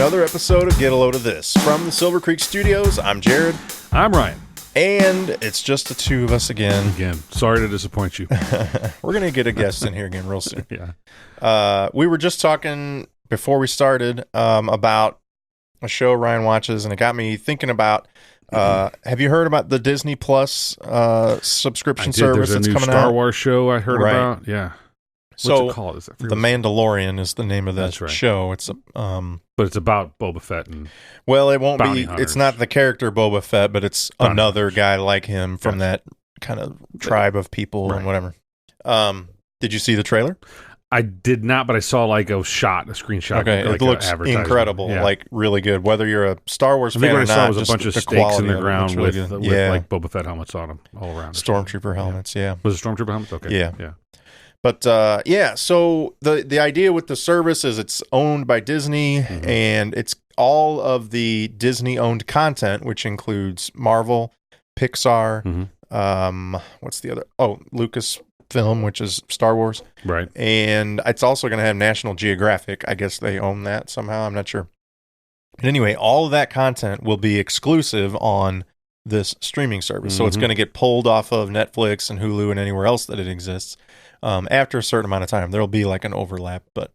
another episode of Get a Load of This. From the Silver Creek Studios, I'm Jarod. I'm Ryan. And it's just the two of us again. Sorry to disappoint you. We're going to get a guest in here again real soon. Yeah. We were just talking before we started about a show Ryan watches, and it got me thinking about, have you heard about the Disney Plus subscription service that's coming out? There's a new Star Wars show I heard about. Yeah. So, what's it called? The Mandalorian is the name of that show. It's but it's about Boba Fett and well, it won't be. hunters. It's not the character Boba Fett, but it's Bounty another hunters. guy like him from that kind of tribe of people and whatever. Did you see the trailer? I did not, but I saw a screenshot. Okay, like it looks advertisement. incredible, Yeah. like really good. Whether you're a Star Wars I think fan what or I saw not, was a just bunch of the stakes in quality the of it ground looks with really good. like Boba Fett helmets on them all around. Stormtrooper helmets. Yeah. Was it Stormtrooper helmets? Okay. Yeah. But so the idea with the service is it's owned by Disney, and it's all of the Disney-owned content, which includes Marvel, Pixar, what's the other? Oh, Lucasfilm, which is Star Wars. Right. And it's also going to have National Geographic. I guess they own that somehow. I'm not sure. But anyway, all of that content will be exclusive on this streaming service. So it's going to get pulled off of Netflix and Hulu and anywhere else that it exists. After a certain amount of time, there'll be like an overlap, but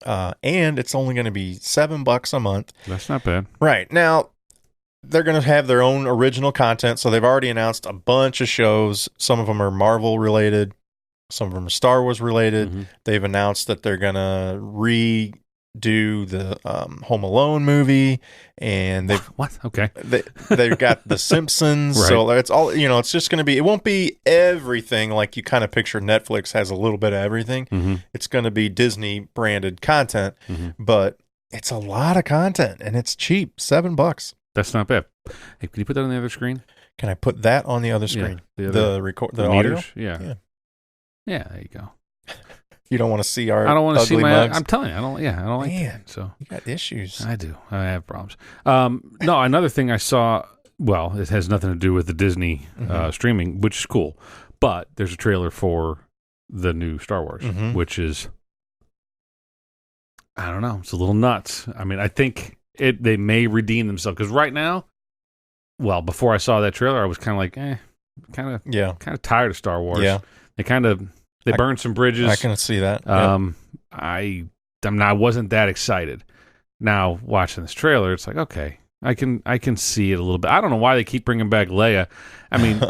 and it's only going to be $7 a month. That's not bad. Right. Now, they're going to have their own original content, so they've already announced a bunch of shows. Some of them are Marvel related, some of them are Star Wars related. They've announced that they're going to redo the Home Alone movie, and they've they've got The Simpsons. Right. So it's all, it's just going to be, it won't be everything like you kind of picture Netflix has a little bit of everything. It's going to be Disney branded content, but it's a lot of content and it's cheap, $7. That's not bad. Hey, can you put that on the other screen? Can I put that on the other screen? Yeah, the audio? meters? Yeah. Yeah, there you go. You don't want to see our I don't want to see ugly my. mugs? I'm telling you, I don't like Man, that. So you got issues. I do. I have problems. No, another thing I saw. Well, it has nothing to do with the Disney streaming, which is cool. But there's a trailer for the new Star Wars, which is, I don't know, it's a little nuts. I mean, I think they may redeem themselves because right now, well, before I saw that trailer, I was kind of like, kind of tired of Star Wars. Yeah, they burned some bridges. I can see that. I wasn't that excited. Now watching this trailer, it's like, okay, I can see it a little bit. I don't know why they keep bringing back Leia. I mean,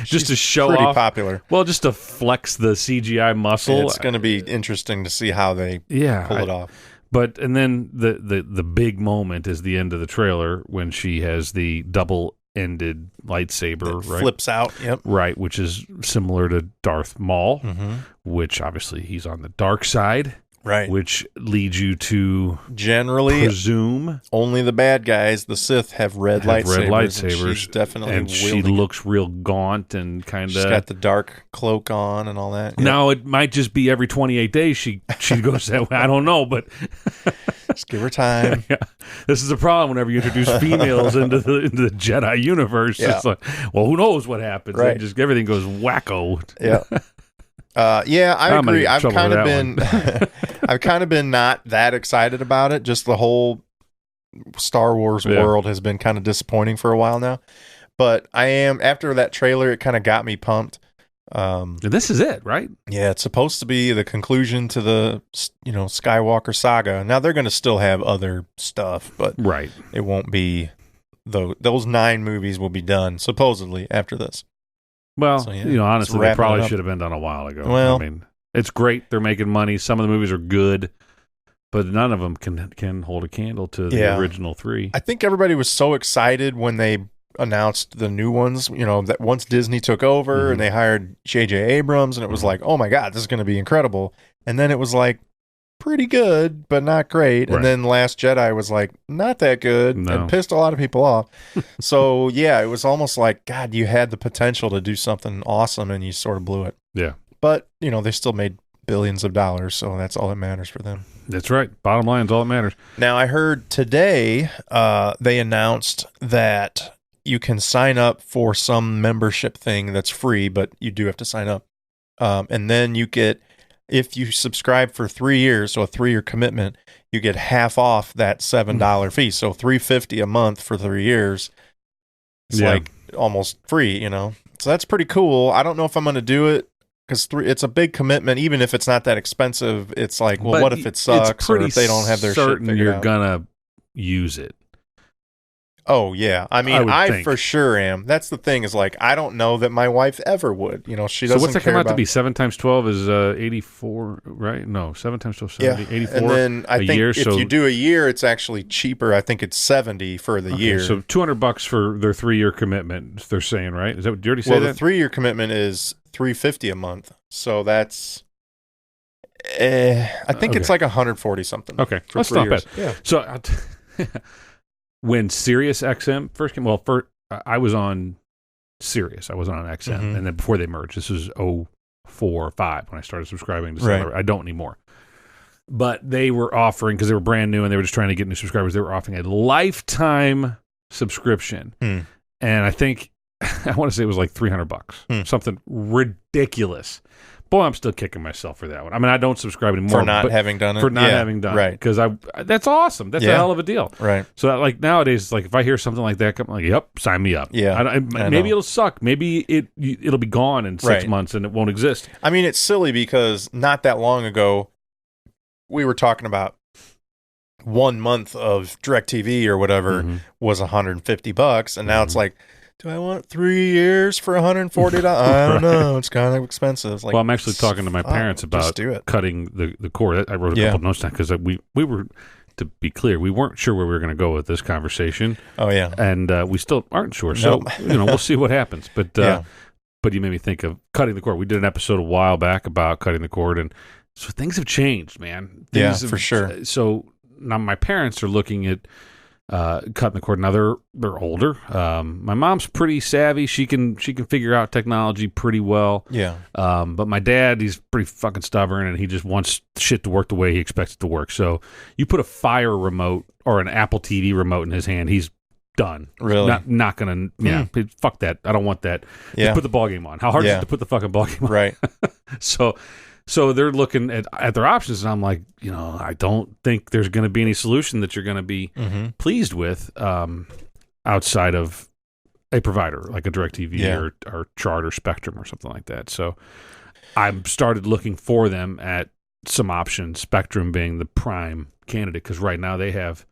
just to show pretty off, popular. Well, just to flex the CGI muscle. It's going to be interesting to see how they pull it off. But and then the big moment is the end of the trailer when she has the double-ended lightsaber, right? Flips out. Yep. Right, which is similar to Darth Maul, which obviously he's on the dark side. Right. Which leads you to generally presume only the bad guys, the Sith, have red lightsabers. And she's definitely and she looks real gaunt and kind of. She's got the dark cloak on and all that. Yep. Now it might just be every 28 days she goes that way. I don't know, but just give her time. Yeah. This is a problem whenever you introduce females into the Jedi universe. Yeah. It's like, well, who knows what happens? Right. Just everything goes wacko. Yeah. I agree. I've kind of been, I've kind of been not that excited about it. Just the whole Star Wars world has been kind of disappointing for a while now. But I am, after that trailer, it kind of got me pumped. This is it, right? Yeah, it's supposed to be the conclusion to the Skywalker saga. Now they're going to still have other stuff, but it won't be those 9 movies will be done supposedly after this. Well, so, honestly, they probably should have been done a while ago. Well, I mean, it's great. They're making money. Some of the movies are good, but none of them can hold a candle to the original 3. I think everybody was so excited when they announced the new ones, that once Disney took over and they hired J.J. Abrams, and it was like, oh my God, this is going to be incredible. And then it was like, pretty good, but not great. And then Last Jedi was like, not that good, and pissed a lot of people off. So, yeah, it was almost like, God, you had the potential to do something awesome, and you sort of blew it. Yeah. But, they still made billions of dollars, so that's all that matters for them. That's right. Bottom line is all that matters. Now, I heard today they announced that you can sign up for some membership thing that's free, but you do have to sign up. And then you get if you subscribe for 3 years, so a 3-year commitment, you get half off that $7 fee. So $3.50 a month for 3 years. It's like almost free, you know. So that's pretty cool. I don't know if I'm going to do it because it's a big commitment. Even if it's not that expensive, it's like, well, what if it sucks or if they don't have their shit figured you're out? gonna use it. Oh, yeah. I mean, I for sure am. That's the thing is, like, I don't know that my wife ever would. You know, she doesn't care. So what's that come out to be? 7 times 12 is 84, right? No, 7 times 12 is 70, 84 and then I think year, if you do a year, it's actually cheaper. I think it's $70 for the year. So $200 for their 3-year commitment, they're saying, right? Is that what you already said? Well, the 3-year commitment is $3.50 a month. So that's... I think it's like 140 something. Okay, that's not bad. Yeah. So when Sirius XM first came, I was on Sirius. I wasn't on XM, and then before they merged, this was 04 or 05 when I started subscribing to Cellular. Right. I don't anymore. But they were offering, because they were brand new and they were just trying to get new subscribers, they were offering a lifetime subscription, and I think I want to say it was like $300, something ridiculous. Boy, I'm still kicking myself for that one. I mean, I don't subscribe anymore. For not having done it? For not having done it. Because that's awesome. That's a hell of a deal. Right. So, like, nowadays, it's like, if I hear something like that, I'm like, yep, sign me up. Yeah. Maybe it'll suck. Maybe it'll be gone in 6 months and it won't exist. I mean, it's silly because not that long ago, we were talking about 1 month of DirecTV or whatever was $150, and now it's like, do I want 3 years for $140? I don't know. It's kind of expensive. It's like, well, I'm actually talking to my parents about cutting the cord. I wrote a couple notes down because we were, to be clear, we weren't sure where we were going to go with this conversation. Oh, yeah. And we still aren't sure. So, we'll see what happens. But but you made me think of cutting the cord. We did an episode a while back about cutting the cord, and so things have changed, man. For sure. So now my parents are looking at cutting the cord. Now they're older. My mom's pretty savvy. She can figure out technology pretty well. Yeah. But my dad, he's pretty fucking stubborn, and he just wants shit to work the way he expects it to work. So you put a Fire remote or an Apple TV remote in his hand, he's done. Really? Not gonna. Yeah. Fuck that. I don't want that. Yeah. Just put the ball game on. How hard is it to put the fucking ball game on? Right. So they're looking at their options, and I'm like, I don't think there's going to be any solution that you're going to be pleased with outside of a provider like a DirecTV or Charter Spectrum or something like that. So I've started looking for them at some options, Spectrum being the prime candidate, because right now they have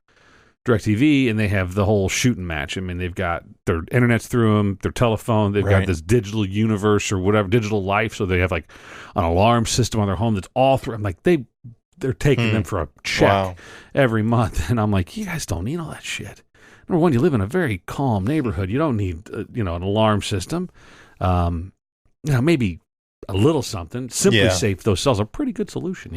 DirecTV and they have the whole shooting match. I mean, they've got their internet's through them, their telephone, they've got this digital universe or whatever, digital life. So they have like an alarm system on their home that's all through. I'm like, they're taking them for a check every month. And I'm like, you guys don't need all that shit. Number one, you live in a very calm neighborhood. You don't need, an alarm system. Maybe a little something. Simply Safe, those cells are a pretty good solution,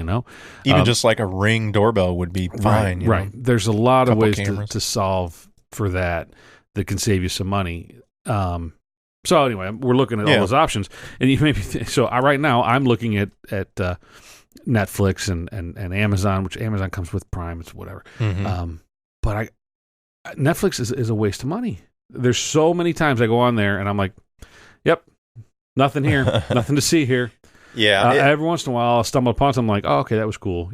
Even just like a Ring doorbell would be fine. Right. There's a lot of ways to solve for that can save you some money. So anyway, we're looking at all those options. And you maybe right now I'm looking at Netflix and Amazon, which Amazon comes with Prime, it's whatever. But Netflix is a waste of money. There's so many times I go on there and I'm like, yep, nothing here, nothing to see here. Yeah. Every once in a while I'll stumble upon something like, oh, okay, that was cool,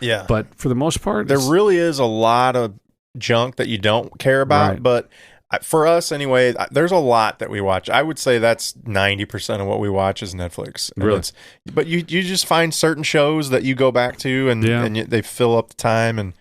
Yeah. But for the most part, there really is a lot of junk that you don't care about. But for us anyway, there's a lot that we watch. I would say that's 90% of what we watch is Netflix. And really? But you just find certain shows that you go back to and they fill up the time. And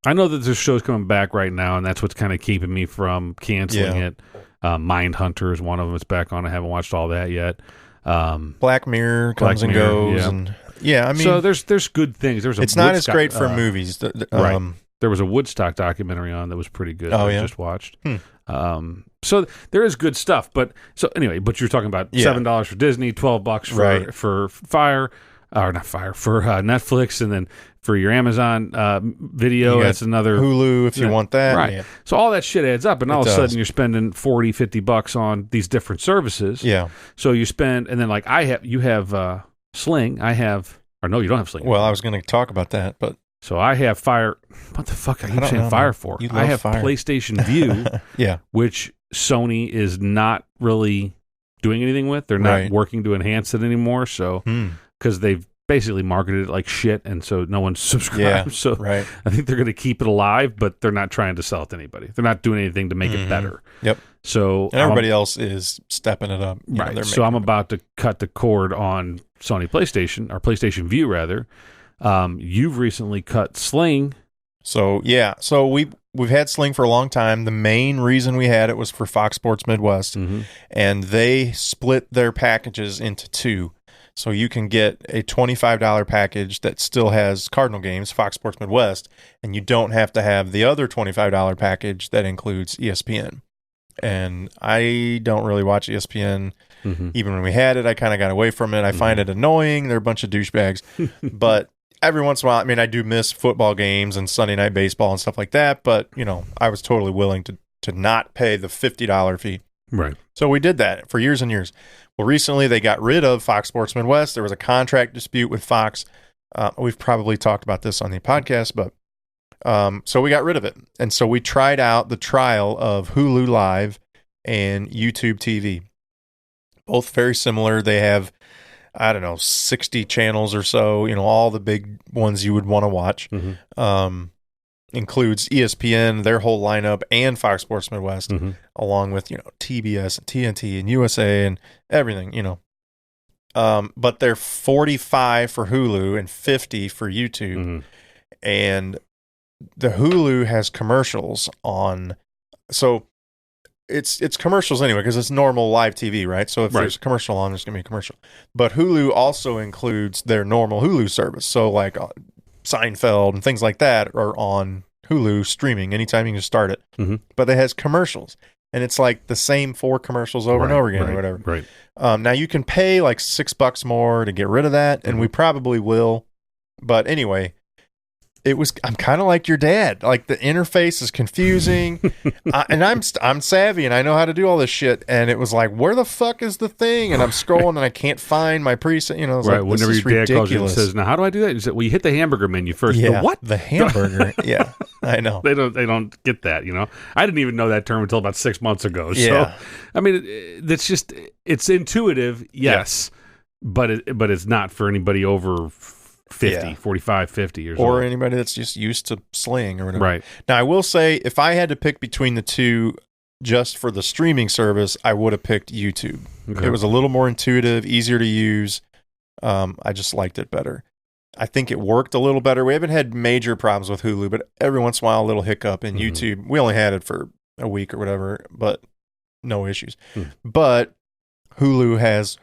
I know that there's shows coming back right now, and that's what's kind of keeping me from canceling it. Mindhunter is one of them. It's back on. I haven't watched all that yet. Black Mirror comes and goes, and I mean, so there's good things. It's not as great for movies, right? There was a Woodstock documentary on that was pretty good. I just watched. So there is good stuff, but you're talking about $7 for Disney, $12 for Fire, or not Fire, for Netflix, and then for your Amazon video, that's another Hulu if you want that. Right. Yeah. So all that shit adds up, and all of a sudden you're spending $40-$50 on these different services. Yeah. So you spend, and then like you have Sling. I have, or no, you don't have Sling. Well, I was going to talk about that, but. So I have Fire. What the fuck are you saying Fire for? I have Fire. PlayStation View, which Sony is not really doing anything with. They're not working to enhance it anymore. So because they've basically marketed it like shit, and so no one's subscribed. Yeah, so right. I think they're going to keep it alive, but they're not trying to sell it to anybody. They're not doing anything to make it better. Yep. So and everybody else is stepping it up. Right. So I'm about to cut the cord on Sony PlayStation, or PlayStation View rather. You've recently cut Sling. So yeah, so we've had Sling for a long time. The main reason we had it was for Fox Sports Midwest, and they split their packages into two. So you can get a $25 package that still has Cardinal games, Fox Sports Midwest, and you don't have to have the other $25 package that includes ESPN. And I don't really watch ESPN. Even when we had it, I kind of got away from it. I find it annoying. They're a bunch of douchebags. But every once in a while, I mean, I do miss football games and Sunday night baseball and stuff like that. But, I was totally willing to not pay the $50 fee. Right. So we did that for years and years. Well, recently they got rid of Fox Sports Midwest. There was a contract dispute with Fox. We've probably talked about this on the podcast, but so we got rid of it. And so we tried out the trial of Hulu Live and YouTube TV. Both very similar. They have, 60 channels or so, all the big ones you would want to watch. Includes ESPN, their whole lineup, and Fox Sports Midwest, along with, TBS and TNT and USA and everything, but they're $45 for Hulu and $50 for YouTube. And the Hulu has commercials on, so it's commercials anyway, because it's normal live TV, right? So if there's a commercial on, there's going to be a commercial. But Hulu also includes their normal Hulu service. So like Seinfeld and things like that are on Hulu streaming anytime you can start it. But it has commercials, and it's like the same 4 commercials over and over again or whatever. Right. Now you can pay like $6 more to get rid of that, and we probably will. But anyway, I'm kind of like your dad. Like the interface is confusing, and I'm savvy and I know how to do all this shit. And it was like, where the fuck is the thing? And I'm scrolling and I can't find my preset. Like, whenever your dad calls you and says, "Now, how do I do that?" You say, "Well, you hit the hamburger menu first." Yeah, the what? The hamburger. Yeah, I know. They don't get that. I didn't even know that term until about 6 months ago. Yeah. So, I mean, it's intuitive, yes, but it's not for anybody over 50, 45, 50 years old. Or anybody that's just used to Sling or whatever. Right. Now, I will say, if I had to pick between the two just for the streaming service, I would have picked YouTube. Okay. It was a little more intuitive, easier to use. I just liked it better. I think it worked a little better. We haven't had major problems with Hulu, but every once in a while, a little hiccup in YouTube. We only had it for a week or whatever, but no issues. But Hulu has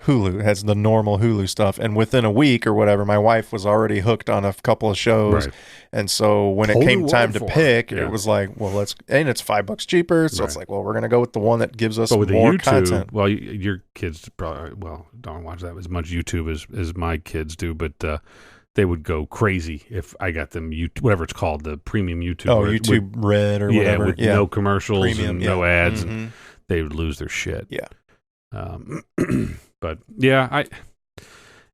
the normal Hulu stuff, and within a week or whatever, my wife was already hooked on a couple of shows, and so when it came time to pick, it was like, well, it's $5 cheaper, so it's like, well, we're gonna go with the one that gives us more YouTube, content. Well, your kids probably don't watch that as much YouTube as my kids do, but they would go crazy if I got them whatever it's called, the premium YouTube. Oh, YouTube Red or whatever, with no commercials premium, and no ads, and they would lose their shit. Yeah. But yeah,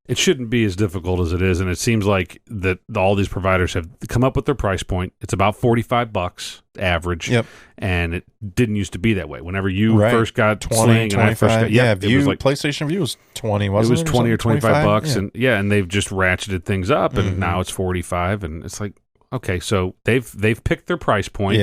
it shouldn't be as difficult as it is, and it seems like that all these providers have come up with their price point. It's about $45 average, and it didn't used to be that way. Whenever you first got 20, Sling, 25, and I first got, View, it was like PlayStation View was 20, wasn't it? It was 20 or $25, yeah. and they've just ratcheted things up, and now it's 45, and it's like, okay, so they've picked their price point,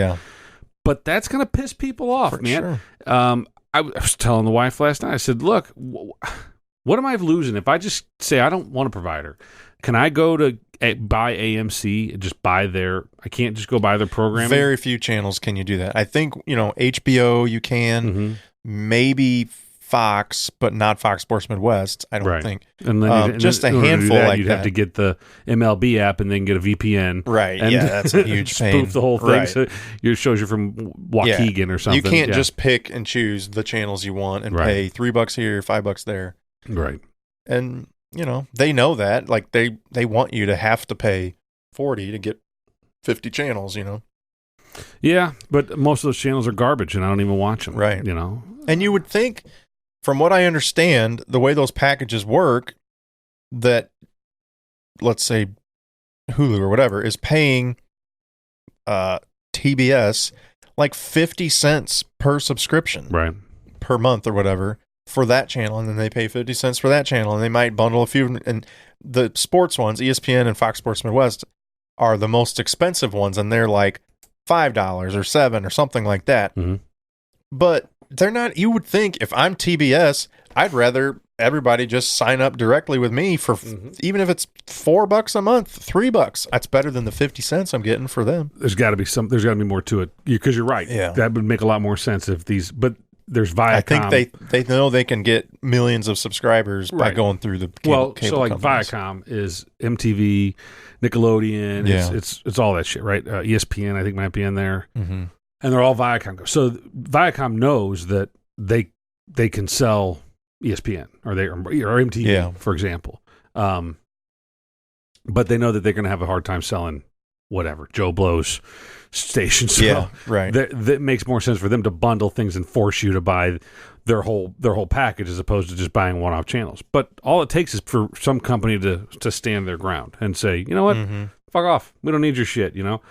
but that's gonna piss people off, for man. Sure. I was telling the wife last night, I said, look, what am I losing if I just say I don't want a provider? Can I go to buy AMC and just buy I can't just go buy their programming? Very few channels can you do that. I think, HBO you can, maybe Fox, but not Fox Sports Midwest, I don't think. And then just a handful like you'd that. have to get the MLB app and then get a VPN. Right, and that's a huge pain. Spoof the whole thing so it shows you from Waukegan or something. You can't just pick and choose the channels you want and pay $3 here, $5 there. Right. And, they know that. Like, they want you to have to pay $40 to get 50 channels, Yeah, but most of those channels are garbage, and I don't even watch them. Right. And you would think, from what I understand, the way those packages work, that, let's say, Hulu or whatever, is paying TBS like 50 cents per subscription. Right. Per month or whatever. for that channel, and then they pay 50 cents for that channel, and they might bundle a few. And the sports ones, ESPN and Fox Sports Midwest, are the most expensive ones, and they're like $5 or $7 or something like that. Mm-hmm. But they're not. You would think if I'm TBS, I'd rather everybody just sign up directly with me for even if it's $4 a month, $3. That's better than the 50 cents I'm getting for them. There's got to be there's got to be more to it, because you're right. Yeah, that would make a lot more sense if these. But there's Viacom. I think they know they can get millions of subscribers by going through the cable so like companies. Viacom is MTV, Nickelodeon. Yeah. It's all that shit, right? ESPN I think might be in there, Mm-hmm. and they're all Viacom. So Viacom knows that they can sell ESPN or MTV, for example. But they know that they're going to have a hard time selling whatever Joe Blow's station. So right. That makes more sense for them to bundle things and force you to buy their whole package as opposed to just buying one-off channels. But all it takes is for some company to stand their ground and say, you know what, fuck off. We don't need your shit. You know,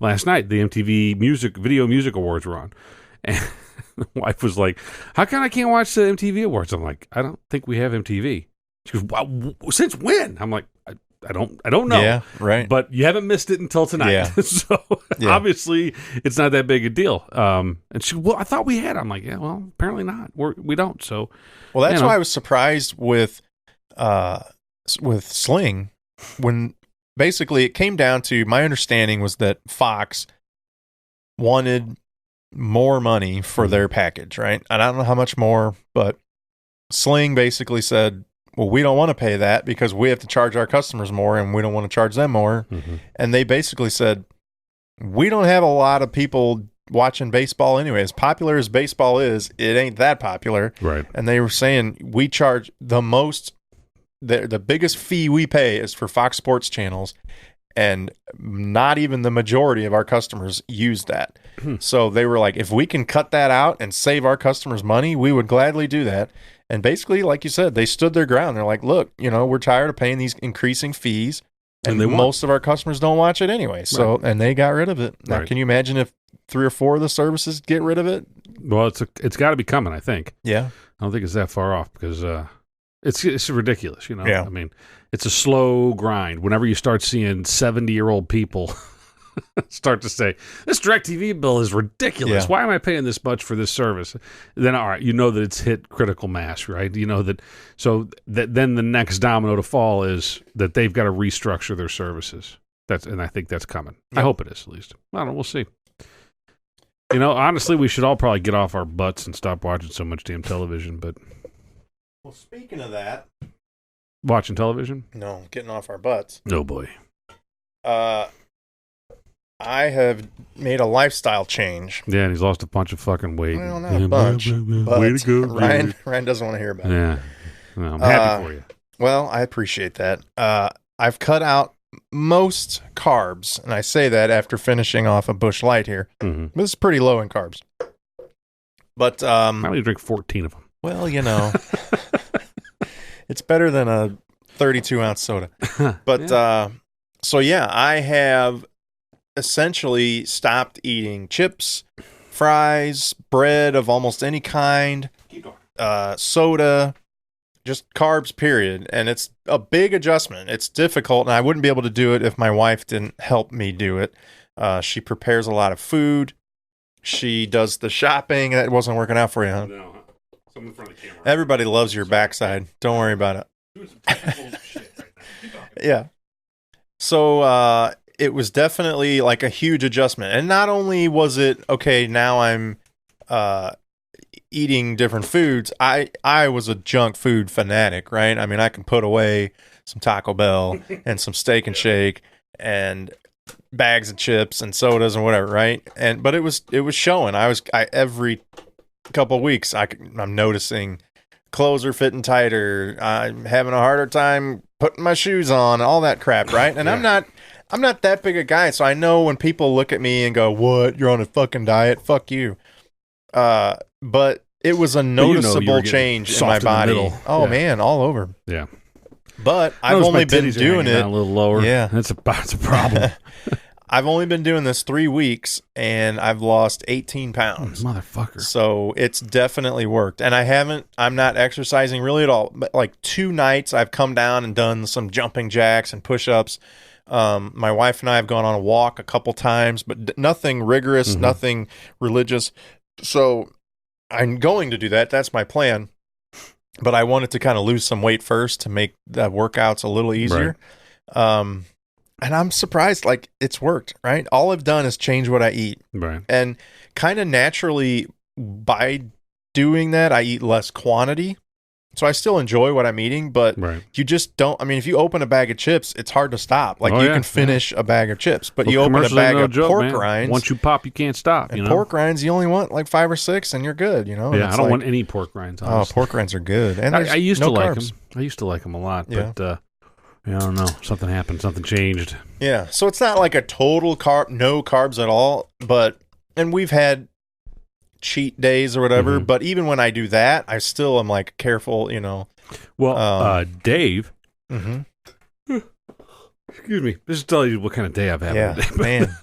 last night the MTV Video Music Awards were on, and the wife was like, "How come I can't watch the MTV Awards?" I'm like, "I don't think we have MTV." She goes, "Wow, since when?" I'm like, I don't know. Yeah, right. But you haven't missed it until tonight. Yeah. So obviously it's not that big a deal. And she, well, I thought we had. I'm like, yeah, well, apparently not. We don't. So, well, that's why I was surprised with Sling, when basically it came down to, my understanding was that Fox wanted more money for their package, right? And I don't know how much more, but Sling basically said, well, we don't want to pay that because we have to charge our customers more, and we don't want to charge them more. Mm-hmm. And they basically said, we don't have a lot of people watching baseball anyway. As popular as baseball is, it ain't that popular. Right. And they were saying, we charge the most, the biggest fee we pay is for Fox Sports channels, and not even the majority of our customers use that. So they were like, if we can cut that out and save our customers money, we would gladly do that. And basically, like you said, they stood their ground. They're like, look, we're tired of paying these increasing fees, and most of our customers don't watch it anyway. So, and they got rid of it. Now, can you imagine if 3 or 4 of the services get rid of it? Well, it's got to be coming, I think. Yeah. I don't think it's that far off, because it's ridiculous, Yeah. I mean, it's a slow grind. Whenever you start seeing 70-year-old people start to say, this DirecTV bill is ridiculous. Why am I paying this much for this service? Then, all right, that it's hit critical mass, right? Then the next domino to fall is that they've got to restructure their services. And I think that's coming. Yep. I hope it is, at least. I don't know. We'll see. Honestly, we should all probably get off our butts and stop watching so much damn television, but... Well, speaking of that... Watching television? No, getting off our butts. Oh, boy. I have made a lifestyle change. Yeah, and he's lost a bunch of fucking weight. Well, not a bunch, but way to go, Ryan doesn't want to hear about it. Yeah, no, I'm happy for you. Well, I appreciate that. I've cut out most carbs, and I say that after finishing off a Busch Light here. Mm-hmm. This is pretty low in carbs. But I only drink 14 of them. Well, it's better than a 32-ounce soda. But I have essentially stopped eating chips, fries, bread of almost any kind, soda, just carbs, period. And it's a big adjustment. It's difficult, and I wouldn't be able to do it if my wife didn't help me do it. She prepares a lot of food. She does the shopping. That wasn't working out for you, huh? No. Someone in front of the camera. Everybody loves your backside. Don't worry about it. Doing some technical shit right now. Yeah. So it was definitely like a huge adjustment. And not only was it, okay, now I'm eating different foods, I was a junk food fanatic, right? I mean, I can put away some Taco Bell and some Steak and Shake and bags of chips and sodas and whatever, right? But it was showing. I every couple of weeks I'm noticing clothes are fitting tighter. I'm having a harder time putting my shoes on, all that crap, right? And I'm not that big a guy, so I know when people look at me and go, "What? You're on a fucking diet? Fuck you." But it was a noticeable change in my body. Oh man, all over. Yeah. But I've only been doing it a little lower. Yeah, it's a problem. I've only been doing this 3 weeks, and I've lost 18 pounds. Motherfucker. So it's definitely worked. And I'm not exercising really at all. But like 2 nights, I've come down and done some jumping jacks and push-ups. My wife and I have gone on a walk a couple times, but nothing rigorous, nothing religious. So I'm going to do that. That's my plan. But I wanted to kind of lose some weight first to make the workouts a little easier. Right. And I'm surprised, like, it's worked, right? All I've done is change what I eat. Right. And kind of naturally, by doing that, I eat less quantity. So I still enjoy what I'm eating, but you just don't. I mean, if you open a bag of chips, it's hard to stop. Like, you can finish a bag of chips, but you open a bag of pork rinds. Once you pop, you can't stop. And pork rinds, you only want like 5 or 6, and you're good, you know? Yeah, I don't want any pork rinds, honestly. Oh, pork rinds are good. And I used to like carbs. them. I used to like them a lot, but I don't know. Something happened. Something changed. Yeah, so it's not like a total no carbs at all, and we've had cheat days or whatever, but even when I do that, I still am like careful, you know. Well, Dave, excuse me, just to tell you what kind of day I've had. Yeah, today, man.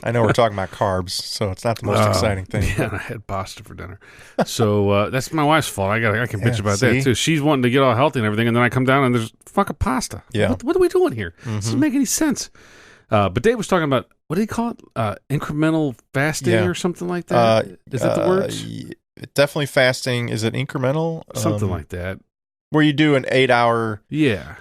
I know we're talking about carbs, so it's not the most exciting thing. Yeah, I had pasta for dinner. So that's my wife's fault. I can bitch about that too. She's wanting to get all healthy and everything, and then I come down and there's fucking pasta. Yeah. What are we doing here? Doesn't make any sense. But Dave was talking about, what do you call it? Incremental fasting or something like that? Is that the words? Definitely fasting. Is it incremental? Something like that. Where you do an 8-hour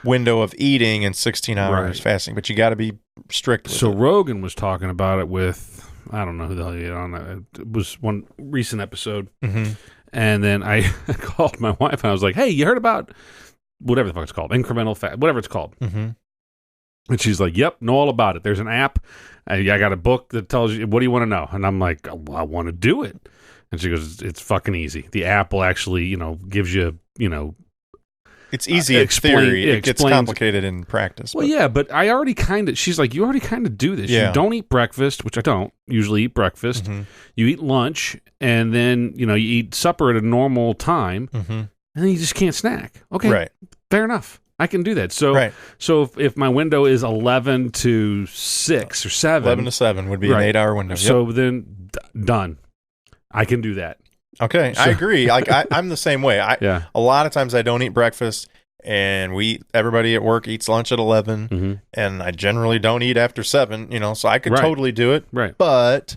window of eating and 16 hours fasting, but you got to be strict with it. So Rogan was talking about it with, I don't know who the hell he had on that. It was one recent episode. And then I called my wife and I was like, hey, you heard about whatever the fuck it's called, incremental fat, whatever it's called. And she's like, yep, know all about it. There's an app. I got a book that tells you, what do you want to know? And I'm like, well, I want to do it. And she goes, it's fucking easy. The app will actually, gives you, it's easy in theory. It gets complicated in practice. Well, yeah, but I already she's like, you already kind of do this. Yeah. You don't eat breakfast, which I don't usually eat breakfast. You eat lunch, and then, you eat supper at a normal time, and then you just can't snack. Okay, fair enough. I can do that. So, so if my window is 11 to 6 or 7. 11 to 7 would be an 8-hour window. So then, done. I can do that. Okay, I agree. Like I'm the same way. A lot of times I don't eat breakfast, and everybody at work eats lunch at 11, and I generally don't eat after 7. So I could totally do it. Right. But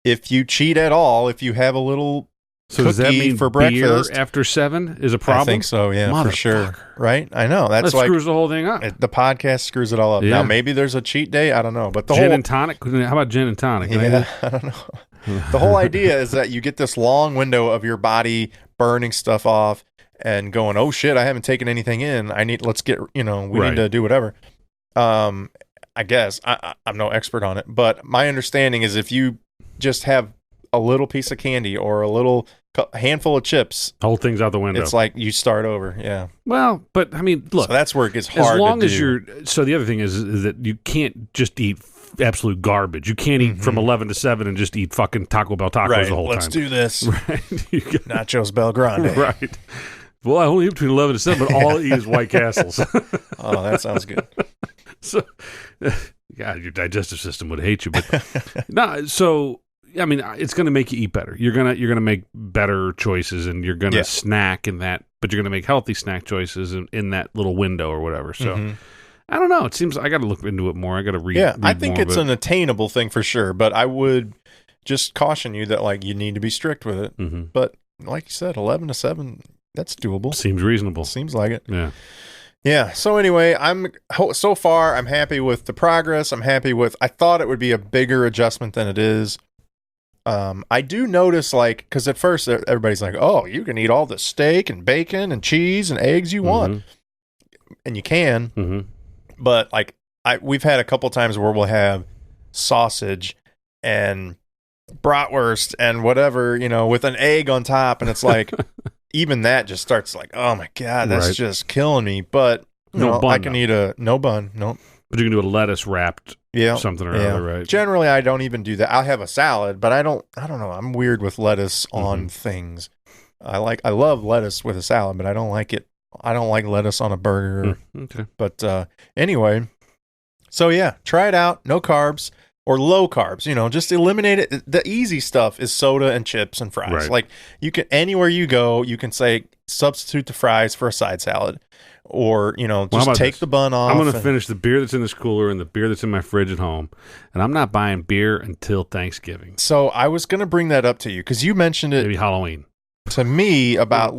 if you cheat at all, if you have a little so does that mean for breakfast beer after 7 is a problem? I think so. Yeah, for sure. Right? I know that screws the whole thing up. The podcast screws it all up. Now maybe there's a cheat day. I don't know, but gin and tonic. How about gin and tonic? Yeah, I don't know. The whole idea is that you get this long window of your body burning stuff off and going, oh shit, I haven't taken anything in. Let's get, we need to do whatever. I guess I'm no expert on it, but my understanding is if you just have a little piece of candy or a little handful of chips, whole thing's out the window. It's like you start over. Yeah. Well, but I mean, look, so that's where it gets hard. As long to as do. So the other thing is that you can't just eat absolute garbage. You can't eat from 11 to 7 and just eat fucking Taco Bell tacos the whole time. Let's do this. Right. Nachos Bel Grande. Right. Well, I only eat between 11 and 7, but all I eat is White Castles. Oh, that sounds good. So, God, your digestive system would hate you. But no, so I mean, it's going to make you eat better. You're gonna make better choices, and you're gonna snack in that. But you're gonna make healthy snack choices in that little window or whatever. So. I don't know. It seems I got to look into it more. I got to read. Yeah, I think it's an attainable thing for sure. But I would just caution you that like you need to be strict with it. But like you said, 11 to 7, that's doable. Seems reasonable. Seems like it. Yeah. Yeah. So anyway, so far I'm happy with the progress. I'm happy with. I thought it would be a bigger adjustment than it is. I do notice because at first everybody's like, "Oh, you can eat all the steak and bacon and cheese and eggs you want," and you can. But we've had a couple times where we'll have sausage and bratwurst and whatever, with an egg on top, and it's like even that just starts like, oh my god, that's just killing me. But I can eat no bun, nope. But you can do a lettuce wrapped something or other, right? Generally, I don't even do that. I'll have a salad, but I don't know. I'm weird with lettuce on things. I love lettuce with a salad, but I don't like it. I don't like lettuce on a burger. Okay. But anyway, so yeah, try it out. No carbs. or low carbs. Just eliminate it. The easy stuff is soda and chips and fries. Right. Like you can anywhere you go, you can say substitute the fries for a side salad, or just take the bun off. I'm going to finish the beer that's in this cooler and the beer that's in my fridge at home, and I'm not buying beer until Thanksgiving. So I was going to bring that up to you because you mentioned it Maybe Halloween to me about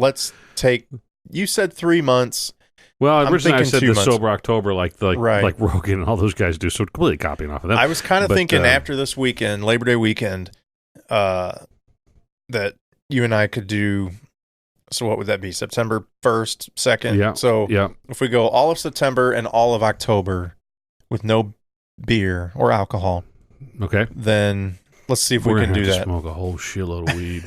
you said 3 months. Well, originally I said 2 the months. Sober October, like Rogan and all those guys do, so completely copying off of them. I was kind of thinking after this weekend, Labor Day weekend, that you and I could do. So what would that be? September 1st, 2nd? Yeah. So yeah. if we go all of September and all of October with no beer or alcohol, okay, then let's see if we can do that. Smoke a whole shitload of weed.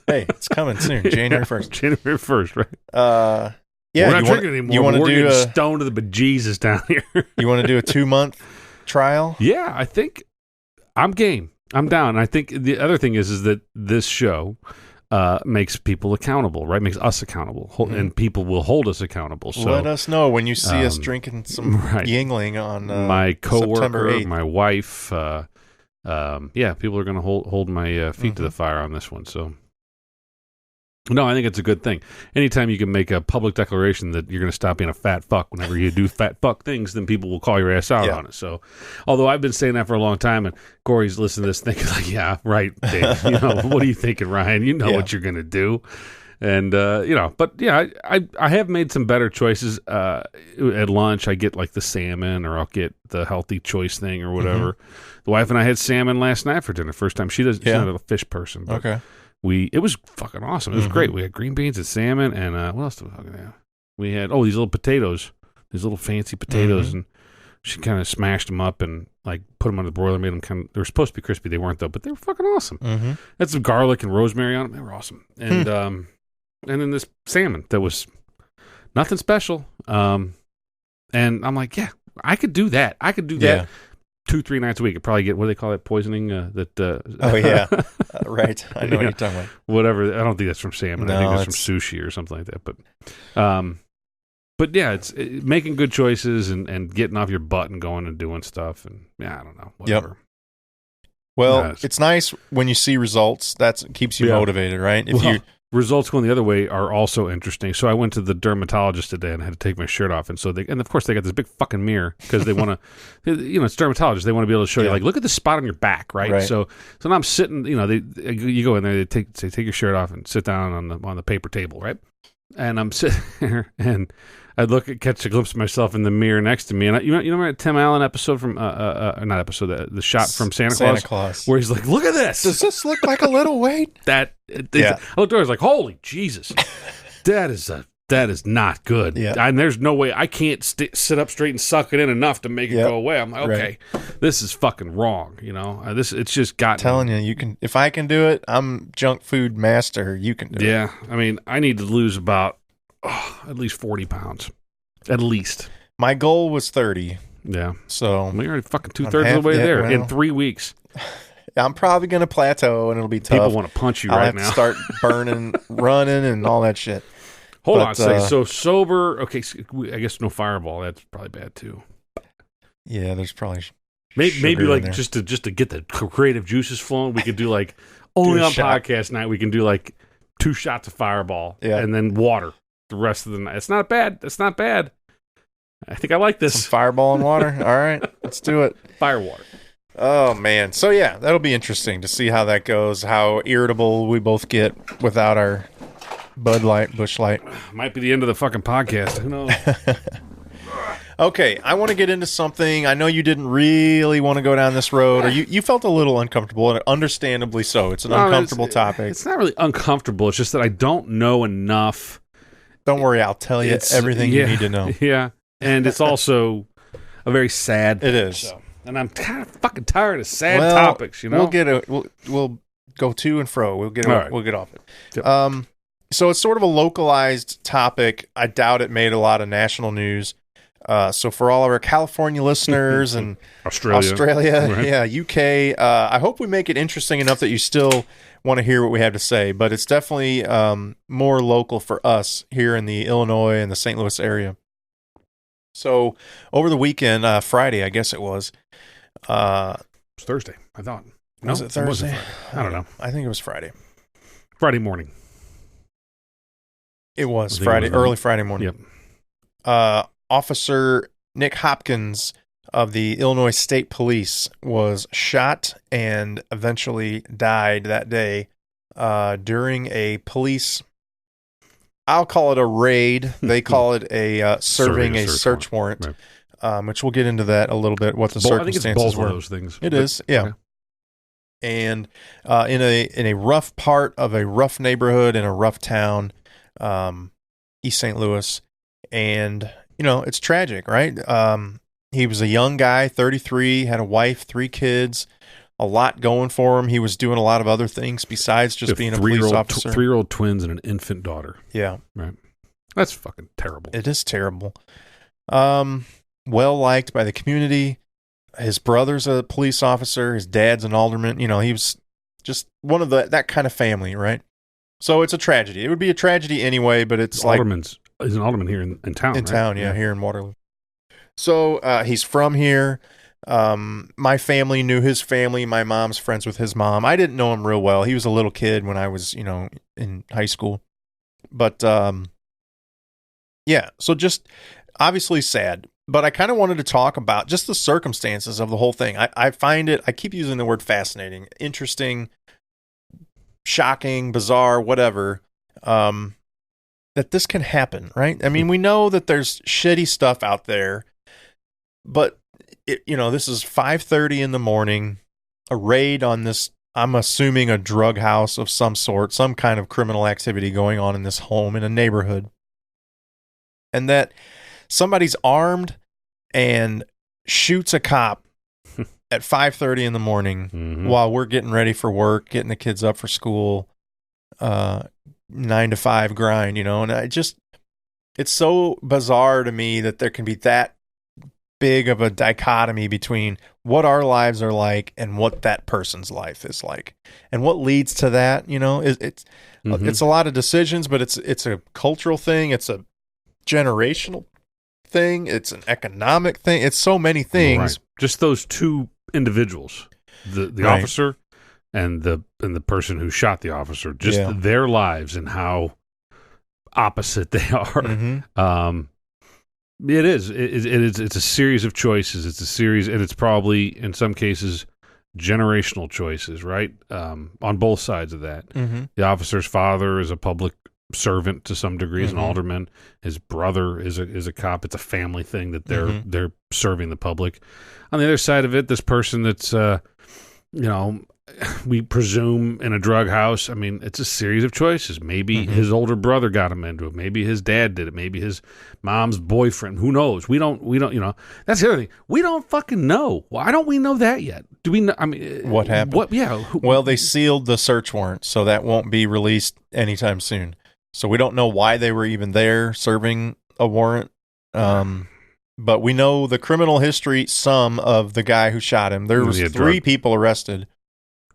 Hey, it's coming soon, January 1st. January 1st, right? Yeah, we're not drinking anymore. You want to do a stone to the bejesus down here? You want to do a 2-month trial? Yeah, I think I'm game. I'm down. And I think the other thing is that this show makes people accountable, right? Makes us accountable, and people will hold us accountable. So let us know when you see us drinking some Yingling on my coworker, September 8th. My wife. People are going to hold my feet to the fire on this one. So, no, I think it's a good thing. Anytime you can make a public declaration that you're going to stop being a fat fuck whenever you do fat fuck things, then people will call your ass out on it. So, although I've been saying that for a long time, and Corey's listening to this thinking like, yeah, right, Dave. What are you thinking, Ryan? You know what you're going to do. And, but yeah, I have made some better choices. At lunch, I get like the salmon, or I'll get the healthy choice thing or whatever. Mm-hmm. The wife and I had salmon last night for dinner. First time. She's not a fish person. But okay. It was fucking awesome. It was great. We had green beans and salmon, and what else did we have? We had these little potatoes, these little fancy potatoes, and she kind of smashed them up and like put them on the broiler, made them they were supposed to be crispy. They weren't though, but they were fucking awesome. Mm-hmm. Had some garlic and rosemary on them. They were awesome. And and then this salmon that was nothing special. And I'm like, yeah, I could do that. I could do that 2-3 nights a week. I'd probably get, what do they call it? Poisoning? Oh, yeah. Right. I know what you're talking about. Whatever. I don't think that's from salmon. No, I think that's from sushi or something like that. But yeah, it's making good choices and getting off your butt and going and doing stuff. And I don't know. Whatever. Yep. Well, it's nice when you see results. That keeps you motivated, right? Results going the other way are also interesting. So I went to the dermatologist today and had to take my shirt off. And of course they got this big fucking mirror because they want to, it's dermatologists. They want to be able to show you, like, look at the spot on your back, right? So now I'm sitting, you go in there, they take your shirt off and sit down on the paper table, right? And I'm sitting there and I catch a glimpse of myself in the mirror next to me. And you remember that Tim Allen episode from, not episode, the shot from Santa Claus? Where he's like, look at this. Does this look like a little weight? I looked over, I was like, holy Jesus. That is not good. Yeah. And there's no way, I can't sit up straight and suck it in enough to make it go away. I'm like, okay, this is fucking wrong. It's just gotten. I'm telling you can, if I can do it, I'm junk food master. You can do it. Yeah. I mean, I need to lose about at least 40 pounds. At least. My goal was 30. Yeah. So we're already fucking 2/3 of the way there in 3 weeks. I'm probably going to plateau and it'll be tough. People want to punch you I'll right have now. To start burning, running, and all that shit. Hold on a second. So sober, okay, I guess no Fireball. That's probably bad too. Yeah, there's probably maybe like just to get the creative juices flowing, we could do like only on podcast night we can do like 2 shots of Fireball and then water the rest of the night. It's not bad. It's not bad. I think I like this. Some Fireball and water. All right, let's do it. Fire water. Oh man. So yeah, that'll be interesting to see how that goes. How irritable we both get without our Bud Light, Busch Light. Might be the end of the fucking podcast. Who knows? Okay, I want to get into something. I know you didn't really want to go down this road, or you felt a little uncomfortable, and understandably so. It's an uncomfortable topic. It's not really uncomfortable. It's just that I don't know enough. Don't worry, I'll tell you everything you need to know. Yeah, and it's also a very sad thing. It is. So. And I'm kind of fucking tired of sad topics, We'll go to and fro. We'll get off it. Yep. So it's sort of a localized topic. I doubt it made a lot of national news. So for all of our California listeners and Australia, right. UK, I hope we make it interesting enough that you still want to hear what we have to say. But it's definitely more local for us here in the Illinois and the St. Louis area. So over the weekend, Friday, I guess it was, It's Thursday, I thought. Was it Thursday? I don't know. I think it was Friday. Friday morning. It was Friday, early Friday morning. Yep. Officer Nick Hopkins of the Illinois State Police was shot and eventually died that day during a police, I'll call it a raid. They call it a serving a search warrant, right. Which we'll get into that a little bit, what the circumstances I think it's both were. of those things. It is, yeah. Okay. And in a rough part of a rough neighborhood in a rough town, East St. Louis, and it's tragic, right? He was a young guy, 33, had a wife, 3 kids, a lot going for him. He was doing a lot of other things besides just being a police officer. 3-year-old twins and an infant daughter. Yeah, right. That's fucking terrible. It is terrible. Well liked by the community. His brother's a police officer. His dad's an alderman. He was just one of that kind of family, right? So it's a tragedy. It would be a tragedy anyway, but it's like he's an alderman here in town. In town, yeah, here in Waterloo. So he's from here. My family knew his family. My mom's friends with his mom. I didn't know him real well. He was a little kid when I was, in high school. But yeah, so just obviously sad. But I kind of wanted to talk about just the circumstances of the whole thing. I find it, I keep using the word fascinating, interesting, shocking, bizarre, whatever, that this can happen, right? I mean, we know that there's shitty stuff out there, but, this is 5:30 in the morning, a raid on this, I'm assuming a drug house of some sort, some kind of criminal activity going on in this home in a neighborhood. And that somebody's armed and shoots a cop at 5:30 in the morning while we're getting ready for work, getting the kids up for school, 9 to 5 grind, and it's so bizarre to me that there can be that big of a dichotomy between what our lives are like and what that person's life is like. And what leads to that, it's a lot of decisions, but it's a cultural thing. It's a generational thing. It's an economic thing. It's so many things. Right. Just those two individuals, the right. officer and the person who shot the officer, just their lives and how opposite they are. It is. It's a series of choices. It's a series, and it's probably in some cases generational choices, right? On both sides of that. The officer's father is a public servant to some degree, as an alderman. His brother is a cop. It's a family thing that they're serving the public. On the other side of it, this person that's we presume in a drug house. I mean, it's a series of choices. Maybe his older brother got him into it. Maybe his dad did it. Maybe his mom's boyfriend. Who knows? We don't. That's the other thing. We don't fucking know. Why don't we know that yet? Do we know? I mean, what happened? Well, they sealed the search warrant, so that won't be released anytime soon. So we don't know why they were even there serving a warrant. But we know the criminal history, some of the guy who shot him. There was 3 people arrested.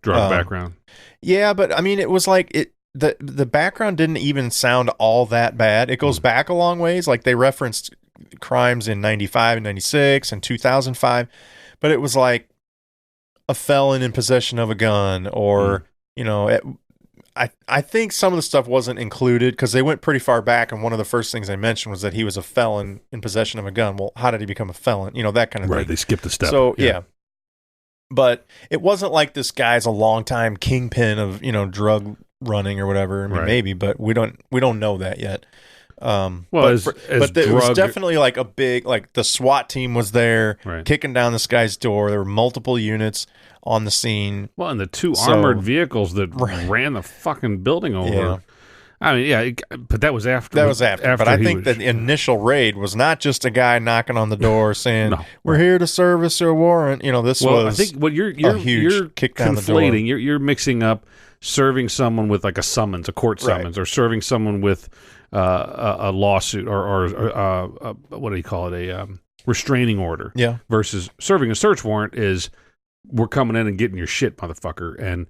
Drug background. Yeah, but I mean, it was like the background didn't even sound all that bad. It goes back a long ways. Like they referenced crimes in 95 and 96 and 2005, but it was like a felon in possession of a gun or, I think some of the stuff wasn't included because they went pretty far back. And one of the first things they mentioned was that he was a felon in possession of a gun. Well, how did he become a felon? That kind of thing. Right. They skipped a step. So, yeah. But it wasn't like this guy's a longtime kingpin of, drug running or whatever. I mean, maybe, but we don't know that yet. It was definitely like a big, like the SWAT team was there kicking down this guy's door. There were multiple units on the scene. Well, and the 2 armored vehicles that ran the fucking building over. Yeah. I mean, but that was after. That was after. But I think the initial raid was not just a guy knocking on the door saying, "We're here to service your warrant." This was. I think what you're kick down conflating. The door. You're mixing up serving someone with like a summons, a court summons, or serving someone with a lawsuit or what do you call it? A restraining order. Yeah. Versus serving a search warrant is we're coming in and getting your shit, motherfucker. And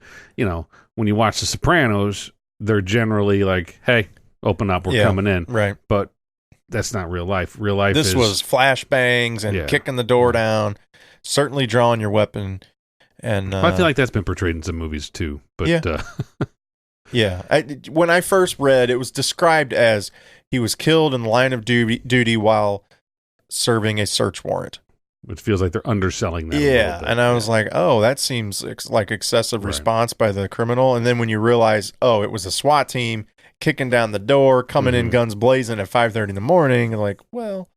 when you watch The Sopranos, they're generally like, hey, open up, we're coming in. Right. But that's not real life. Real life this is... was flashbangs and kicking the door down, certainly drawing your weapon. And I feel like that's been portrayed in some movies too. But when I first read, it was described as he was killed in the line of duty while serving a search warrant. It feels like they're underselling that. Yeah, and I was like, oh, that seems like excessive response by the criminal. And then when you realize, oh, it was a SWAT team kicking down the door, coming in guns blazing at 5:30 in the morning, like, well,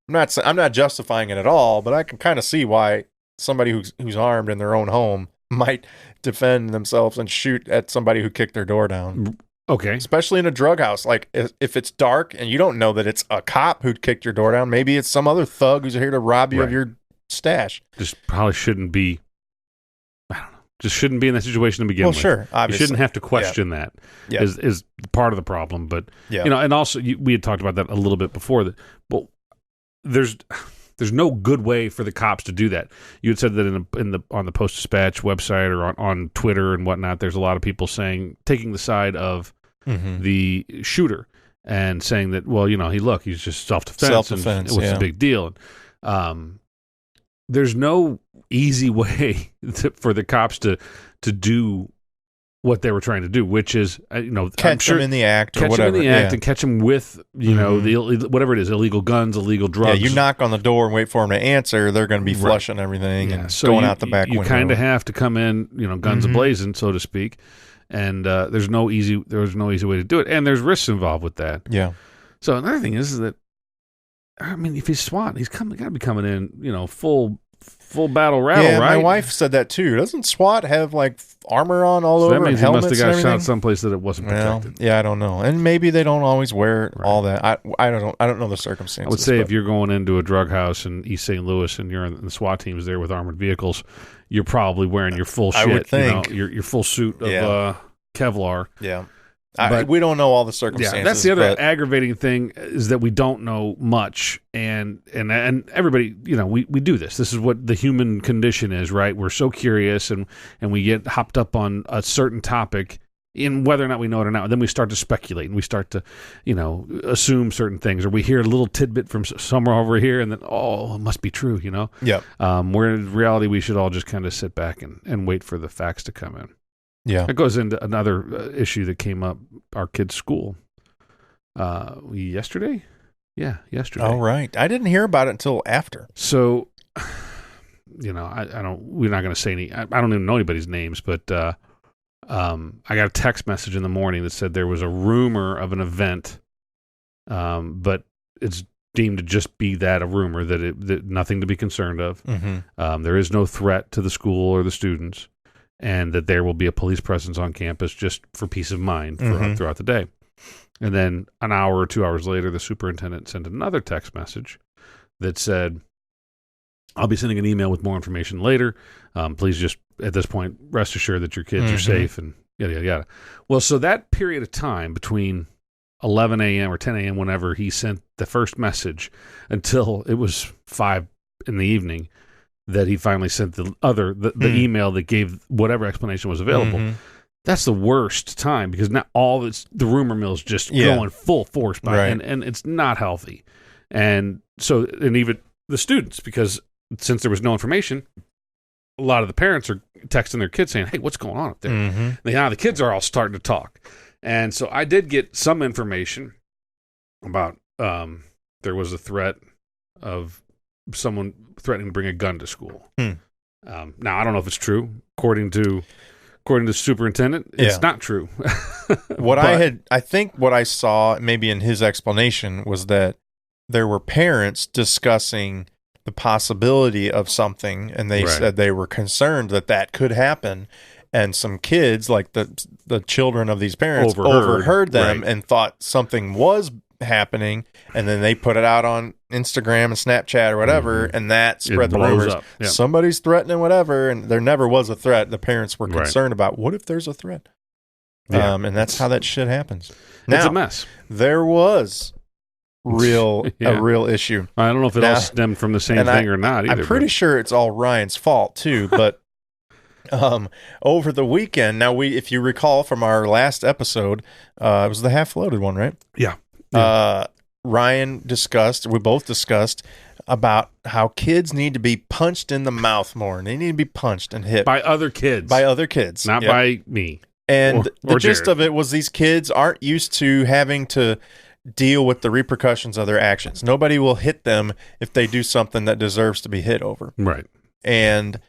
I'm not justifying it at all, but I can kind of see why somebody who's armed in their own home might defend themselves and shoot at somebody who kicked their door down. Okay. Especially in a drug house. Like, if it's dark and you don't know that it's a cop who kicked your door down, maybe it's some other thug who's here to rob you of your stash. Just probably shouldn't be, I don't know, just shouldn't be in that situation to begin with. Well, sure, obviously. You shouldn't have to question that. Is part of the problem. But, and also we had talked about that a little bit before, that, well, there's no good way for the cops to do that. You had said that on the Post-Dispatch website or on Twitter and whatnot, there's a lot of people taking the side of the shooter and saying that, well, he's just self-defense. And what's the big deal? There's no easy way for the cops to do what they were trying to do, which is, catch them in the act or whatever. Catch them in the act and catch them with, the whatever it is, illegal guns, illegal drugs. Yeah, you knock on the door and wait for them to answer, they're going to be flushing everything and going out the back window. You kind of have to come in, guns a-blazing, so to speak, and there's no easy way to do it, and there's risks involved with that. Yeah. So another thing is that, I mean, if he's SWAT, he's got to be coming in, full battle rattle, right? My wife said that too. Doesn't SWAT have like armor on all over? That means and helmets he must have got and shot someplace that it wasn't protected. Yeah, I don't know, and maybe they don't always wear all that. I don't know the circumstances. I would say if you're going into a drug house in East St. Louis and you're in the SWAT teams there with armored vehicles, you're probably wearing your full shit. I would think your full suit of Kevlar. Yeah. We don't know all the circumstances. Yeah, that's the other aggravating thing, is that we don't know much, and everybody, we do this. This is what the human condition is, right? We're so curious, and we get hopped up on a certain topic, in whether or not we know it or not. And then we start to speculate, and we start to, assume certain things, or we hear a little tidbit from somewhere over here, and then, it must be true, Yeah. Where in reality, we should all just kind of sit back and wait for the facts to come in. Yeah. It goes into another issue that came up, our kids' school. Yesterday? Yeah, yesterday. Oh, right. I didn't hear about it until after. So, we're not going to say any, I don't even know anybody's names, but I got a text message in the morning that said there was a rumor of an event, but it's deemed to just be a rumor, that nothing to be concerned of. Mm-hmm. There is no threat to the school or the students, and that there will be a police presence on campus just for peace of mind throughout the day. And then an hour or 2 hours later, the superintendent sent another text message that said, I'll be sending an email with more information later. Please just, at this point, rest assured that your kids are safe, and yada, yada, yada. Well, so that period of time between 11 a.m. or 10 a.m., whenever he sent the first message, until it was 5 in the evening, that he finally sent the email that gave whatever explanation was available. Mm-hmm. That's the worst time, because now all the rumor mill's just going full force and it's not healthy. And so, and even the students, because since there was no information, a lot of the parents are texting their kids saying, hey, what's going on up there? Mm-hmm. Now the kids are all starting to talk. And so I did get some information about there was a threat of someone threatening to bring a gun to school. Now, I don't know if it's true. According to the superintendent, it's not true. I think what I saw maybe in his explanation was that there were parents discussing the possibility of something, and they said they were concerned that could happen. And some kids, like the children of these parents, overheard them and thought something was happening, and then they put it out on Instagram and Snapchat or whatever, and that spread the rumors. Yep. Somebody's threatening whatever, and there never was a threat. The parents were concerned about, what if there's a threat? Yeah. And that's how that shit happens. Now, it's a mess. There was a real issue. I don't know if it all stemmed from the same thing or not either. I'm pretty sure it's all Ryan's fault too, but over the weekend, now if you recall from our last episode, it was the half-loaded one, right? Yeah. Ryan discussed, we both discussed about how kids need to be punched in the mouth more. They need to be punched and hit by other kids. By other kids. Not by me. And or the gist Jarod. of it was these kids aren't used to having to deal with the repercussions of their actions. Nobody will hit them if they do something that deserves to be hit over. Right. And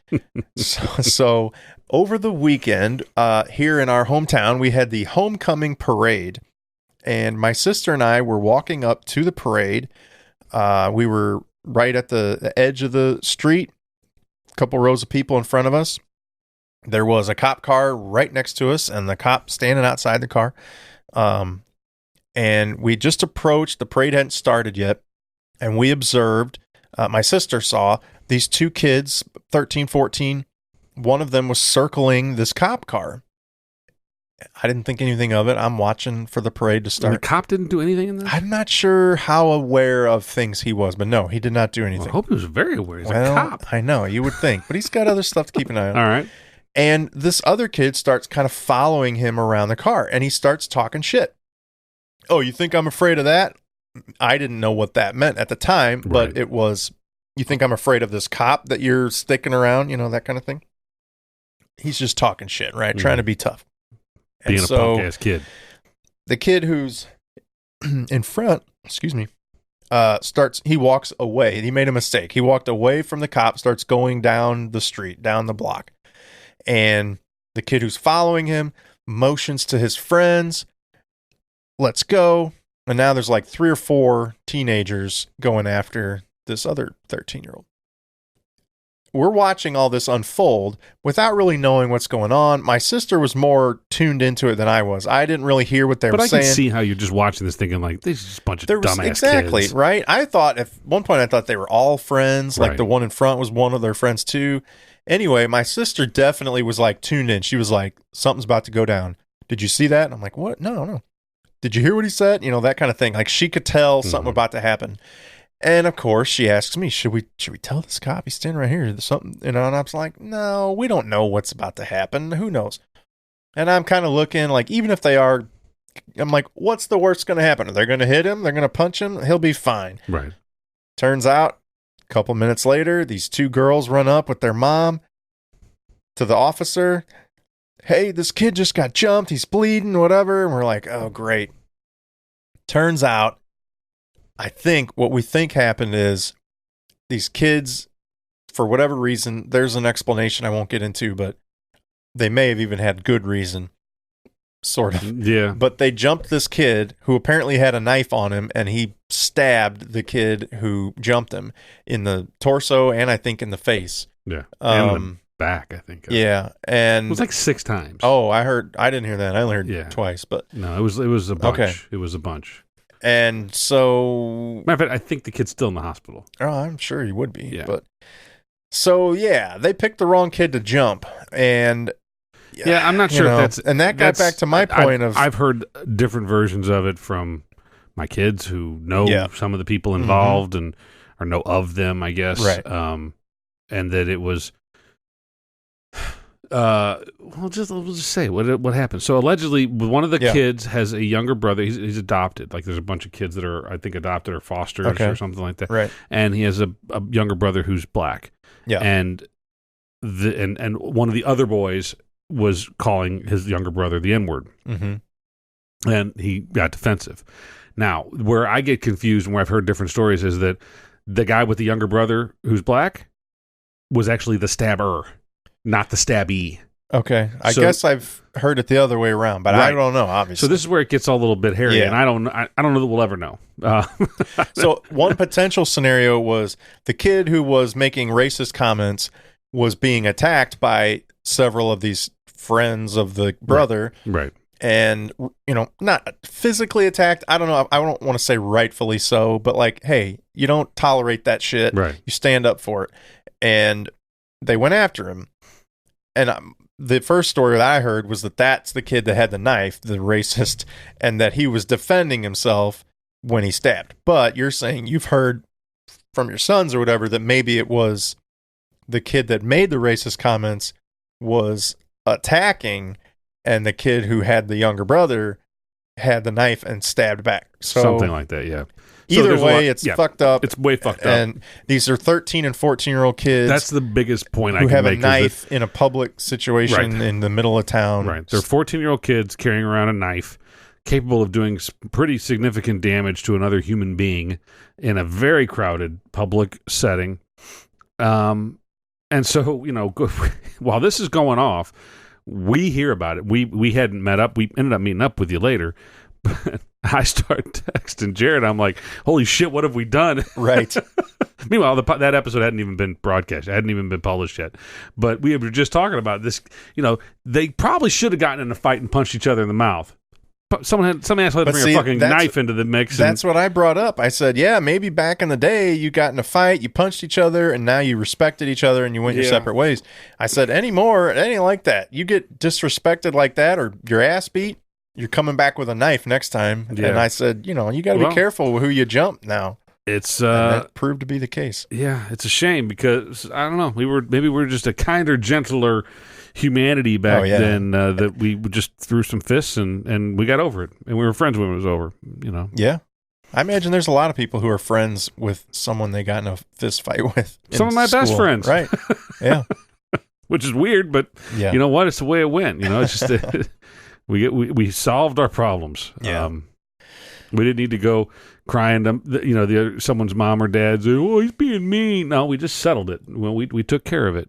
so over the weekend, here in our hometown, we had the homecoming parade. And my sister and I were walking up to the parade. We were right at the edge of the street, a couple rows of people in front of us. There was a cop car right next to us and the cop standing outside the car. And we just approached. The parade hadn't started yet. And we observed, my sister saw these two kids, 13, 14. One of them was circling this cop car. I didn't think anything of it. I'm watching for the parade to start. And the cop didn't do anything in this? I'm not sure how aware of things he was, but no, he did not do anything. Well, I hope he was very aware. He's a cop. I know, you would think, but he's got other stuff to keep an eye on. All right. And this other kid starts kind of following him around the car, and he starts talking shit. Oh, you think I'm afraid of that? I didn't know what that meant at the time, but Right. it was, you think I'm afraid of this cop that you're sticking around, that kind of thing? He's just talking shit, right? Trying to be tough. Being a punk-ass kid. The kid who's in front, he walks away. He made a mistake. He walked away from the cop, starts going down the street, down the block. And the kid who's following him motions to his friends, let's go. And now there's like 3 or 4 teenagers going after this other 13-year-old. We're watching all this unfold without really knowing what's going on. My sister was more tuned into it than I was. I didn't really hear what they were saying. But I can see how you're just watching this thinking like, this is just a bunch of dumbass exactly, kids. Right? I thought, at one point, I thought they were all friends. Like Right. the one in front was one of their friends too. Anyway, my sister definitely was like tuned in. She was like, something's about to go down. Did you see that? And I'm like, what? No. Did you hear what he said? That kind of thing. Like she could tell something about to happen. And of course, she asks me, should we tell this cop he's standing right here? There's something, and I was like, no, we don't know what's about to happen. Who knows? And I'm kind of looking like, even if they are, I'm like, what's the worst going to happen? Are they going to hit him? They're going to punch him? He'll be fine. Right. Turns out, a couple minutes later, these 2 girls run up with their mom to the officer. Hey, this kid just got jumped. He's bleeding, whatever. And we're like, oh, great. Turns out, I think what we think happened is these kids, for whatever reason, there's an explanation I won't get into, but they may have even had good reason, sort of. Yeah. But they jumped this kid who apparently had a knife on him, and he stabbed the kid who jumped him in the torso and I think in the face. Yeah. And in the back, I think. Yeah. And it was like 6 times. Oh, I didn't hear that. I only heard twice, but no, it was a bunch. Okay. It was a bunch. And so, Matter of fact, I think the kid's still in the hospital. Oh, I'm sure he would be. Yeah. But so they picked the wrong kid to jump, and yeah, I'm not sure if that's. And that got back to my point of I've heard different versions of it from my kids who know some of the people involved and or know of them, I guess. Right. And that it was. We'll just say what happened. So allegedly, one of the kids has a younger brother. He's adopted. Like there's a bunch of kids that are, I think, adopted or fosters or something like that. Right. And he has a younger brother who's black. Yeah. And and one of the other boys was calling his younger brother the N-word. Mm-hmm. And he got defensive. Now, where I get confused and where I've heard different stories is that the guy with the younger brother who's black was actually the stabber, not the stabbee. Okay. I guess I've heard it the other way around, but I don't know, obviously. So this is where it gets a little bit hairy, and I don't know that we'll ever know. So one potential scenario was the kid who was making racist comments was being attacked by several of these friends of the brother. Right. And, not physically attacked. I don't know. I don't want to say rightfully so, but like, hey, you don't tolerate that shit. Right. You stand up for it. And they went after him. And the first story that I heard was that that's the kid that had the knife, the racist, and that he was defending himself when he stabbed. But you're saying you've heard from your sons or whatever that maybe it was the kid that made the racist comments was attacking, and the kid who had the younger brother had the knife and stabbed back. So something like that, yeah. Either way, it's fucked up. It's way fucked up. And these are 13 and 14-year-old kids. That's the biggest point I can make. Who have a knife in a public situation in the middle of town. Right. They're 14-year-old kids carrying around a knife, capable of doing pretty significant damage to another human being in a very crowded public setting. And so, while this is going off, we hear about it. We hadn't met up. We ended up meeting up with you later. But I start texting Jarod. I'm like, holy shit, what have we done? Right. Meanwhile, that episode hadn't even been broadcast. It hadn't even been published yet. But we were just talking about this. They probably should have gotten in a fight and punched each other in the mouth. Some asshole had to bring a fucking knife into the mix. That's what I brought up. I said, yeah, maybe back in the day you got in a fight, you punched each other, and now you respected each other and you went your separate ways. I said, anymore, it ain't like that. You get disrespected like that or your ass beat, you're coming back with a knife next time. Yeah. And I said, you got to be careful with who you jump now. It's and that proved to be the case. Yeah, it's a shame because I don't know. We were just a kinder, gentler humanity back then. That we just threw some fists and we got over it, and we were friends when it was over. Yeah, I imagine there's a lot of people who are friends with someone they got in a fist fight with. Some of my best friends, right? Yeah, which is weird, but you know what? It's the way it went. It's just. We solved our problems. Yeah. We didn't need to go crying to someone's mom or dad. Say, oh, he's being mean. No, we just settled it. Well, we took care of it.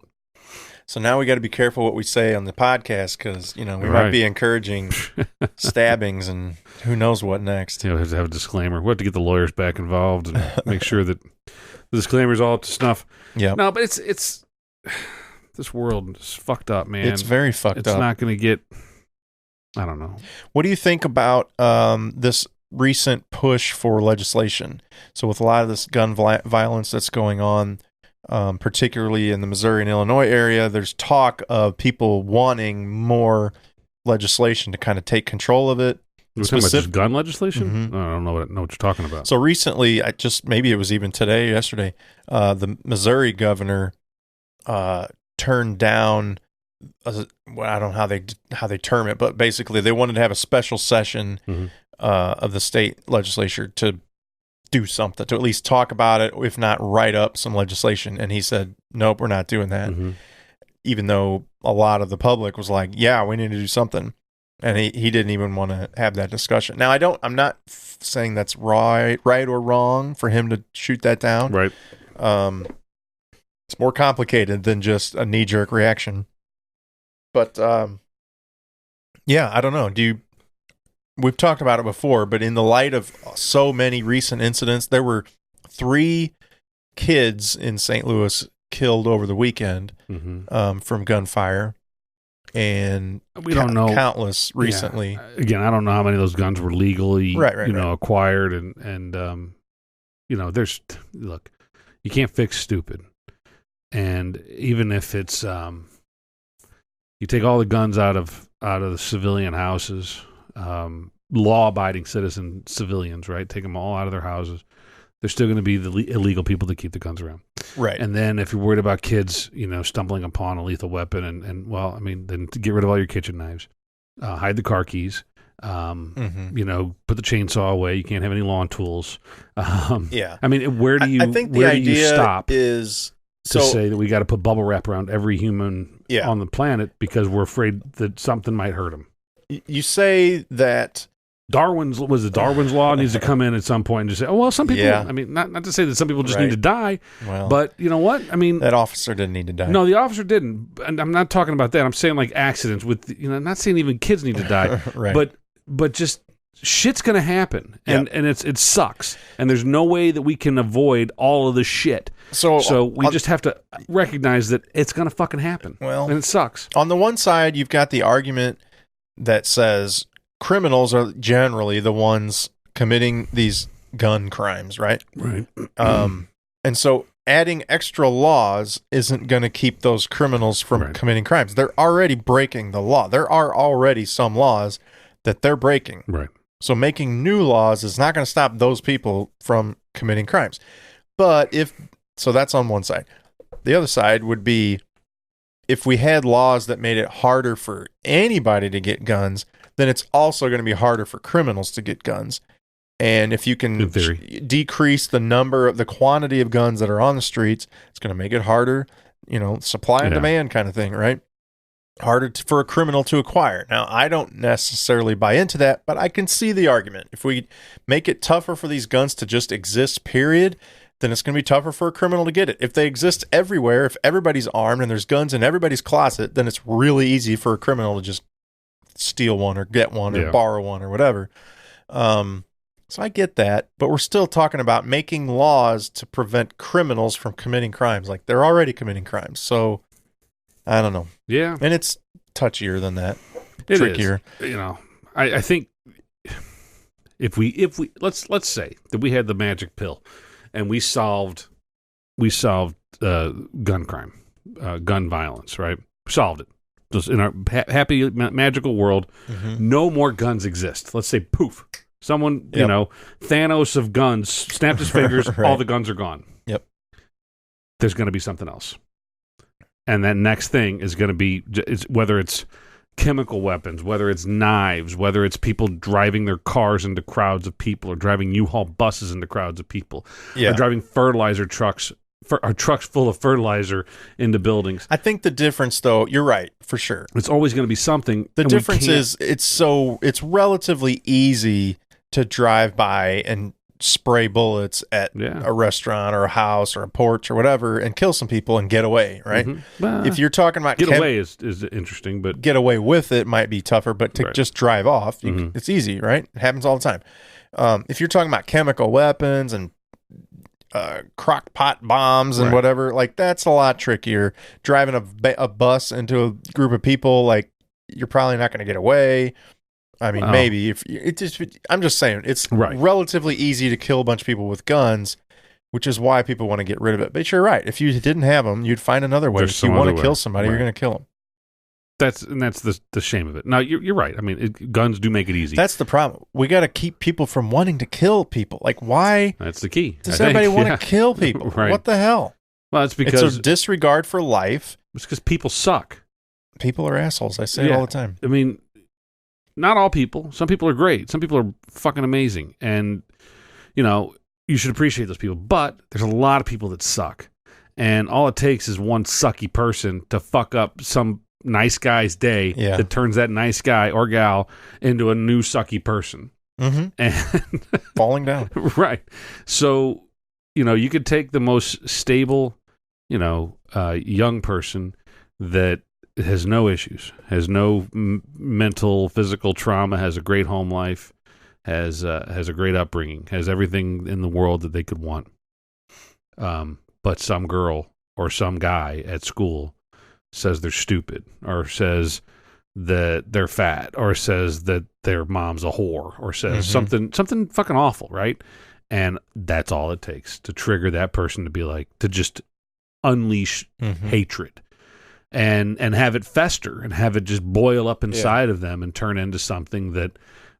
So now we got to be careful what we say on the podcast because we might be encouraging stabbings and who knows what next. We have to have a disclaimer. We have to get the lawyers back involved and make sure that the disclaimer's all up to snuff. Yeah. No, but it's this world is fucked up, man. It's very fucked up. It's not going to get. I don't know. What do you think about this recent push for legislation? So with a lot of this gun violence that's going on, particularly in the Missouri and Illinois area, there's talk of people wanting more legislation to kind of take control of it. You're talking about just gun legislation? Mm-hmm. I don't know what you're talking about. So recently, maybe it was even yesterday, the Missouri governor turned down. I don't know how they term it, but basically they wanted to have a special session of the state legislature to do something, to at least talk about it, if not write up some legislation. And he said, nope, we're not doing that. Mm-hmm. Even though a lot of the public was like, yeah, we need to do something. And he didn't even want to have that discussion. Now, I'm not saying that's right or wrong for him to shoot that down. Right. It's more complicated than just a knee-jerk reaction. But, I don't know. We've talked about it before, but in the light of so many recent incidents, there were 3 kids in St. Louis killed over the weekend from gunfire, and we don't know countless recently. Yeah. Again, I don't know how many of those guns were legally acquired, and there's look, you can't fix stupid, and even if it's you take all the guns out of the civilian houses, law-abiding civilians, right? Take them all out of their houses. There's still going to be the illegal people that keep the guns around, right? And then if you're worried about kids, stumbling upon a lethal weapon, then get rid of all your kitchen knives, hide the car keys, put the chainsaw away. You can't have any lawn tools. Where do you? I think where the idea do you stop is to say that we got to put bubble wrap around every human on the planet because we're afraid that something might hurt them. You say that Darwin's law needs to come in at some point and just say, oh, well, some people, not to say that some people just need to die, but you know what? That officer didn't need to die. No, the officer didn't. And I'm not talking about that. I'm saying like accidents with, I'm not saying even kids need to die, right. but just shit's going to happen and it sucks. And there's no way that we can avoid all of the shit. So we just have to recognize that it's going to fucking happen. Well, and it sucks. On the one side, you've got the argument that says criminals are generally the ones committing these gun crimes, right? Right. And so adding extra laws isn't going to keep those criminals from committing crimes. They're already breaking the law. There are already some laws that they're breaking. Right. So making new laws is not going to stop those people from committing crimes. But so that's on one side. The other side would be if we had laws that made it harder for anybody to get guns, then it's also going to be harder for criminals to get guns. And if you can decrease the quantity of guns that are on the streets, it's going to make it harder, supply and demand kind of thing, right? Harder for a criminal to acquire. Now, I don't necessarily buy into that, but I can see the argument. If we make it tougher for these guns to just exist, period, then it's going to be tougher for a criminal to get it. If they exist everywhere, if everybody's armed and there's guns in everybody's closet, then it's really easy for a criminal to just steal one or get one or borrow one or whatever. So I get that, but we're still talking about making laws to prevent criminals from committing crimes. Like, they're already committing crimes. So I don't know. Yeah. And it's touchier than that. It trickier. Is. I think if we let's say that we had the magic pill and we solved gun crime, gun violence, right? Solved it. Just in our happy magical world, no more guns exist. Let's say poof. Someone, Thanos of guns snapped his fingers, right. All the guns are gone. Yep. There's going to be something else. And that next thing is going to be, whether it's chemical weapons, whether it's knives, whether it's people driving their cars into crowds of people, or driving U-Haul buses into crowds of people, or driving fertilizer trucks, trucks full of fertilizer into buildings. I think the difference, though, you're right, for sure. It's always going to be something. The difference is it's relatively easy to drive by and spray bullets at a restaurant or a house or a porch or whatever and kill some people and get away, right? Well, if you're talking about get away is interesting, but get away with it might be tougher, but to just drive off, it's easy, right? It happens all the time. If you're talking about chemical weapons and crock pot bombs and whatever, like, that's a lot trickier. Driving a bus into a group of people, like, you're probably not going to get away. I mean, maybe if it just, I'm just saying it's relatively easy to kill a bunch of people with guns, which is why people want to get rid of it. But you're right. If you didn't have them, you'd find another way. If you want to kill somebody, you're going to kill them. That's the shame of it. Now, you're right. I mean, guns do make it easy. That's the problem. We got to keep people from wanting to kill people. Like, why? That's the key. Does everybody want to kill people? Right. What the hell? Well, it's because it's a disregard for life. It's because people suck. People are assholes. I say it all the time. I mean, not all people. Some people are great. Some people are fucking amazing. And, you should appreciate those people. But there's a lot of people that suck. And all it takes is one sucky person to fuck up some nice guy's day that turns that nice guy or gal into a new sucky person. And falling down. Right. So, you could take the most stable, young person that has no issues, has no mental, physical trauma, has a great home life, has a great upbringing, has everything in the world that they could want. But some girl or some guy at school says they're stupid, or says that they're fat, or says that their mom's a whore, or says something fucking awful, right? And that's all it takes to trigger that person to be like, to just unleash hatred. And have it fester and have it just boil up inside of them and turn into something that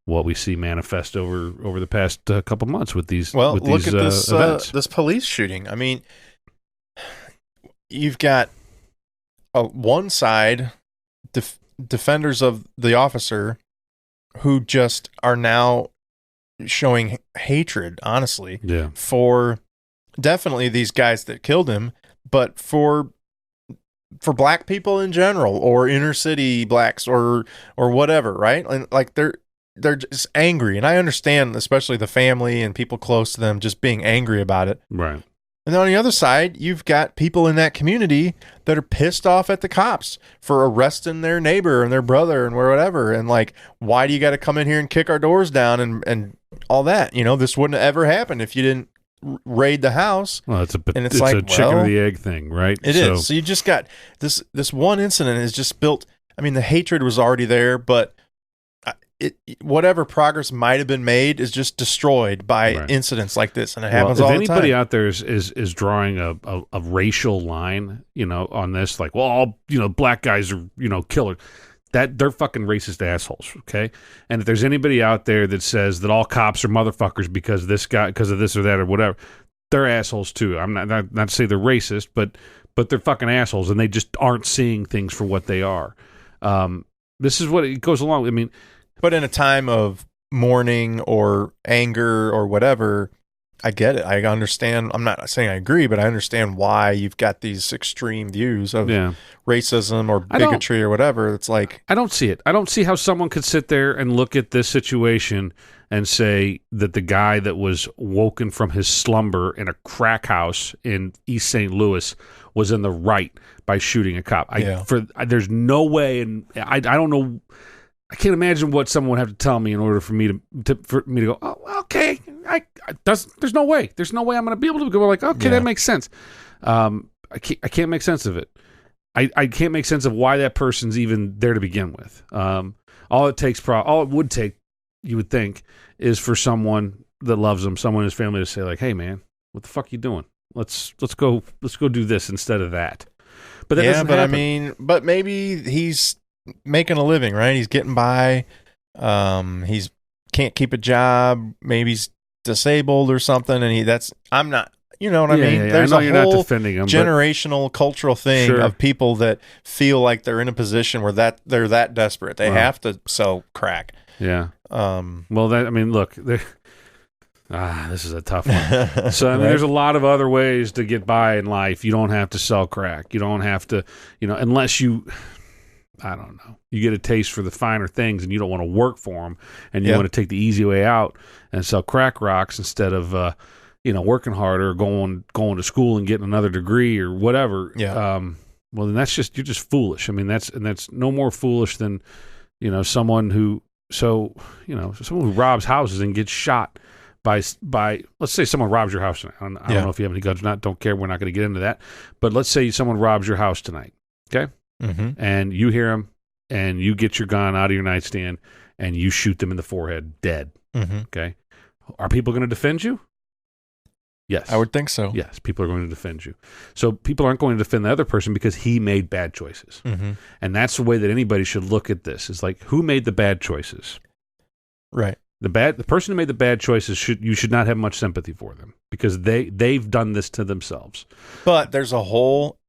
what we see manifest over the past couple months with these look these, at this events. This police shooting. I mean, you've got one side defenders of the officer who just are now showing hatred, honestly, for definitely these guys that killed him, but for black people in general, or inner city blacks, or whatever, right? And like, they're just angry, and I understand, especially the family and people close to them, just being angry about it, right? And then on the other side, you've got people in that community that are pissed off at the cops for arresting their neighbor and their brother and whatever, and like, why do you got to come in here and kick our doors down and all that? This wouldn't have ever happened if you didn't raid the house. Well, it's like, a chicken or the egg thing, right? It is. So you just got this one incident is just built. I mean, the hatred was already there, but whatever progress might have been made is just destroyed by incidents like this, and it happens all the time. If anybody out there is drawing a racial line, on this, like, well, all black guys are killers, that they're fucking racist assholes, okay? And if there's anybody out there that says that all cops are motherfuckers because of this or that or whatever, they're assholes too. I'm not to say they're racist, but they're fucking assholes, and they just aren't seeing things for what they are. This is what it goes along. I mean, but in a time of mourning or anger or whatever, I get it. I understand. I'm not saying I agree, but I understand why you've got these extreme views of racism or bigotry or whatever. It's like, I don't see it. I don't see how someone could sit there and look at this situation and say that the guy that was woken from his slumber in a crack house in East St. Louis was in the right by shooting a cop. There's no way, and I don't know. I can't imagine what someone would have to tell me in order for me to go, oh, okay. There's no way. There's no way I'm going to be able to go like, okay, that makes sense. I can't make sense of it. I can't make sense of why that person's even there to begin with. All it would take, you would think, is for someone that loves them, someone in his family to say like, hey man, what the fuck you doing? Let's go do this instead of that. But that doesn't happen. I mean, but maybe he's making a living, right? He's getting by. He's can't keep a job. Maybe he's disabled or something, and I'm not. You know what I mean? There's I know a you're whole not defending him, generational cultural thing of people that feel like they're in a position where they're that desperate. They have to sell crack. Yeah. Look, this is a tough one. So, I mean, there's a lot of other ways to get by in life. You don't have to sell crack. You don't have to, unless you, I don't know, you get a taste for the finer things and you don't want to work for them and you want to take the easy way out and sell crack rocks instead of, working harder, going to school and getting another degree or whatever. Yeah. Well, then you're just foolish. I mean, that's no more foolish than, someone who robs houses and gets shot by let's say someone robs your house tonight. I don't know if you have any guns or not. Don't care. We're not going to get into that. But let's say someone robs your house tonight. Okay. Mm-hmm. And you hear them and you get your gun out of your nightstand and you shoot them in the forehead dead. Mm-hmm. Okay. Are people going to defend you? Yes. I would think so. Yes. People are going to defend you. So people aren't going to defend the other person because he made bad choices. Mm-hmm. And that's the way that anybody should look at this. It's like, who made the bad choices? Right. The person who made the bad choices you should not have much sympathy for them because they've done this to themselves. But there's a whole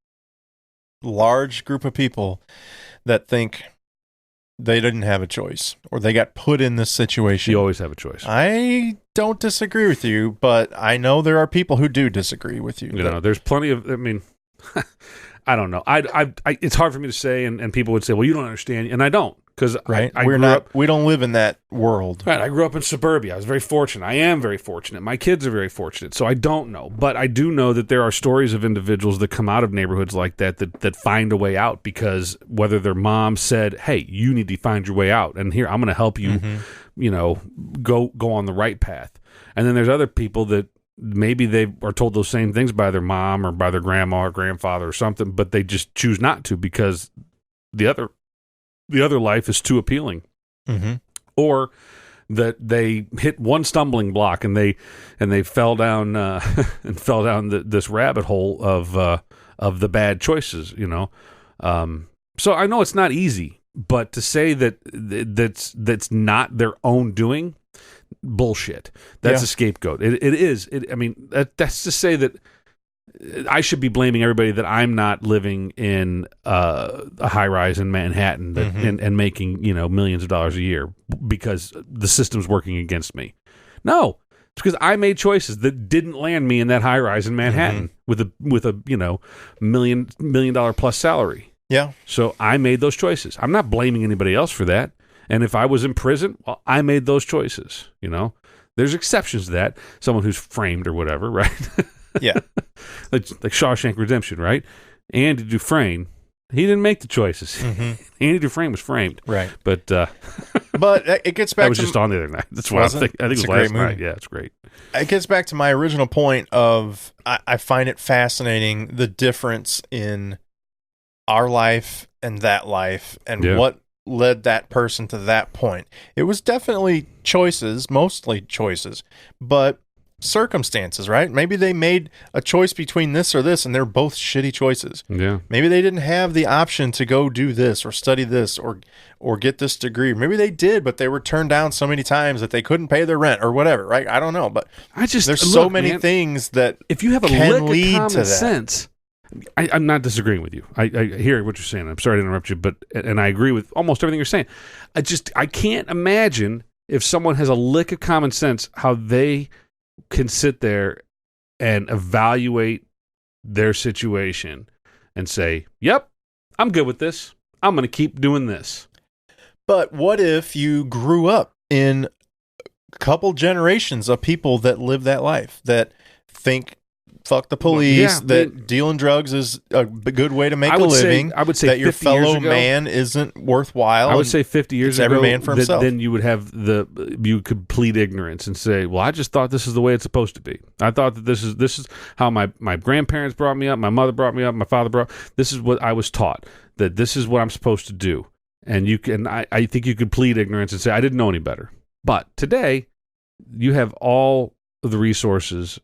large group of people that think they didn't have a choice or they got put in this situation. You always have a choice. I don't disagree with you, but I know there are people who do disagree with you. There's plenty of, I mean, I don't know. It's hard for me to say, and people would say, well, you don't understand. And I don't. Because we don't live in that world. Right, I grew up in suburbia. I was very fortunate. I am very fortunate. My kids are very fortunate. So I don't know, but I do know that there are stories of individuals that come out of neighborhoods like that find a way out because whether their mom said, "Hey, you need to find your way out," and here I'm going to help you, go on the right path. And then there's other people that maybe they are told those same things by their mom or by their grandma or grandfather or something, but they just choose not to because the other life is too appealing, or that they hit one stumbling block and they fell down this rabbit hole of the bad choices. So I know it's not easy, but to say that's not their own doing, bullshit. That's a scapegoat. It is. That's to say that I should be blaming everybody that I'm not living in a high rise in Manhattan and making millions of dollars a year because the system's working against me. No, it's because I made choices that didn't land me in that high rise in Manhattan with a $1 million plus salary. Yeah. So I made those choices. I'm not blaming anybody else for that. And if I was in prison, well, I made those choices. There's exceptions to that. Someone who's framed or whatever, right? Yeah. like Shawshank Redemption, right? Andy Dufresne, he didn't make the choices. Andy Dufresne was framed. Right. But it gets back I was just on the other night. That's why I think it was last night. Yeah, it's great. It gets back to my original point of I find it fascinating the difference in our life and that life and what led that person to that point. It was definitely choices, mostly choices, but circumstances, right? Maybe they made a choice between this or this and they're both shitty choices. Yeah. Maybe they didn't have the option to go do this or study this or get this degree. Maybe they did, but they were turned down so many times that they couldn't pay their rent or whatever, right? I don't know, but there's so many things that if you have a can lick of lead common to that. sense, I'm not disagreeing with you. I hear what you're saying. I'm sorry to interrupt you, and I agree with almost everything you're saying. I can't imagine if someone has a lick of common sense, how they can sit there and evaluate their situation and say, yep, I'm good with this. I'm going to keep doing this. But what if you grew up in a couple generations of people that live that life, that think fuck the police, dealing drugs is a good way to make a living. I would say that your 50 years fellow ago, man isn't worthwhile. I would say 50 years ago, every man for himself. Then you would have you complete ignorance and say, well, I just thought this is the way it's supposed to be. I thought that this is how my grandparents brought me up, my mother brought me up, my father this is what I was taught, that this is what I'm supposed to do. And I think you could plead ignorance and say, I didn't know any better. But today, you have all of the resources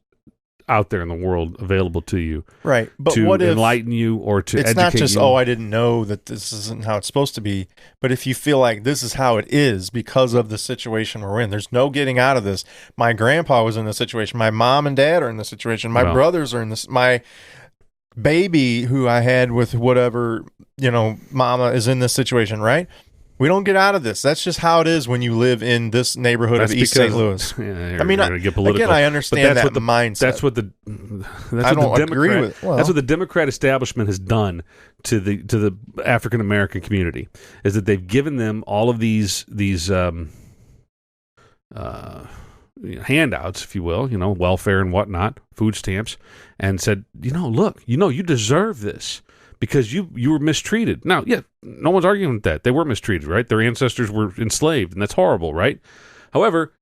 out there in the world available to you, right? But to what if enlighten you or to educate you? It's not just I didn't know that this isn't how it's supposed to be. But if you feel like this is how it is because of the situation we're in, there's no getting out of this. My grandpa was in this situation. My mom and dad are in this situation. My brothers are in this. My baby who I had with whatever mama is in this situation. Right? We don't get out of this. That's just how it is when you live in this neighborhood of East St. Louis. I mean, again, I understand that mindset. That's what the Democrat establishment has done to the African American community, is that they've given them all of these handouts, if you will, welfare and whatnot, food stamps, and said, look, you deserve this. Because you were mistreated. Now, yeah, no one's arguing with that. They were mistreated, right? Their ancestors were enslaved, and that's horrible, right? However,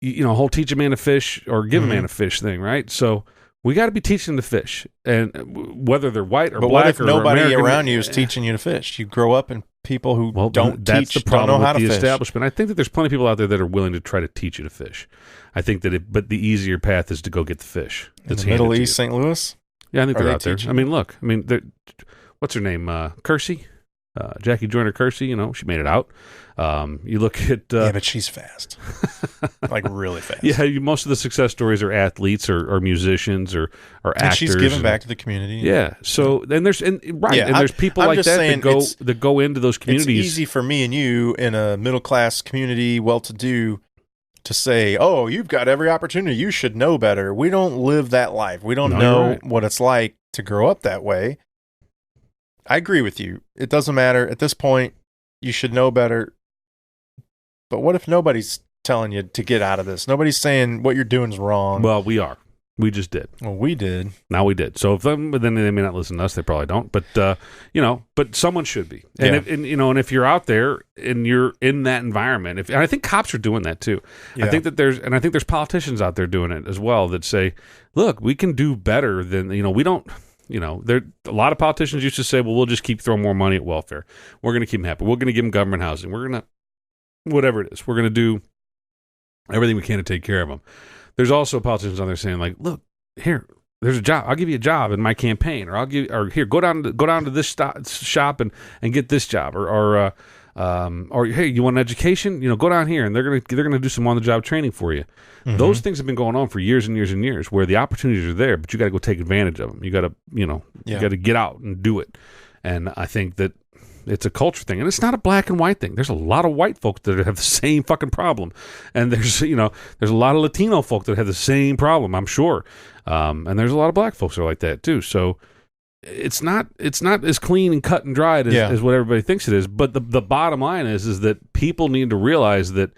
whole teach a man to fish or give a man a fish thing, right? So we got to be teaching them to fish, and whether they're white or black or what if nobody American, around you is teaching you to fish? You grow up in people who don't know how to fish. Establishment. I think that there's plenty of people out there that are willing to try to teach you to fish. I think that but the easier path is to go get the fish. In the Middle East, St. Louis? Yeah, I think they're out there. I mean, look. I mean, what's her name? Kersey? Jackie Joyner Kersey, she made it out. You look at... yeah, but she's fast. Like, really fast. Yeah, most of the success stories are athletes or musicians or actors. And she's giving back to the community. Yeah. So, and there's people like that that go into those communities. It's easy for me and you in a middle-class community, well-to-do, to say, oh, you've got every opportunity. You should know better. We don't live that life. We don't know what it's like to grow up that way. I agree with you. It doesn't matter. At this point, you should know better. But what if nobody's telling you to get out of this? Nobody's saying what you're doing is wrong. Well, we are. We just did. Well, we did. Now we did. So then they may not listen to us. They probably don't. But but someone should be. And if you're out there and you're in that environment, and I think cops are doing that too. Yeah. I think there's politicians out there doing it as well that say, look, we can do better than we don't. A lot of politicians used to say, well, we'll just keep throwing more money at welfare. We're going to keep them happy. We're going to give them government housing. We're going to whatever it is. We're going to do everything we can to take care of them. There's also politicians on there saying, like, look, here, there's a job. I'll give you a job in my campaign, or here, go down to this shop and get this job, or hey, you want an education? Go down here, and they're gonna do some on the job training for you. Mm-hmm. Those things have been going on for years and years and years, where the opportunities are there, but you got to go take advantage of them. You got to you got to get out and do it. And I think that it's a culture thing, and it's not a black and white thing. There's a lot of white folks that have the same fucking problem, and there's a lot of Latino folk that have the same problem, I'm sure, and there's a lot of black folks that are like that too. So it's not as clean and cut and dried as what everybody thinks it is. But the bottom line is that people need to realize that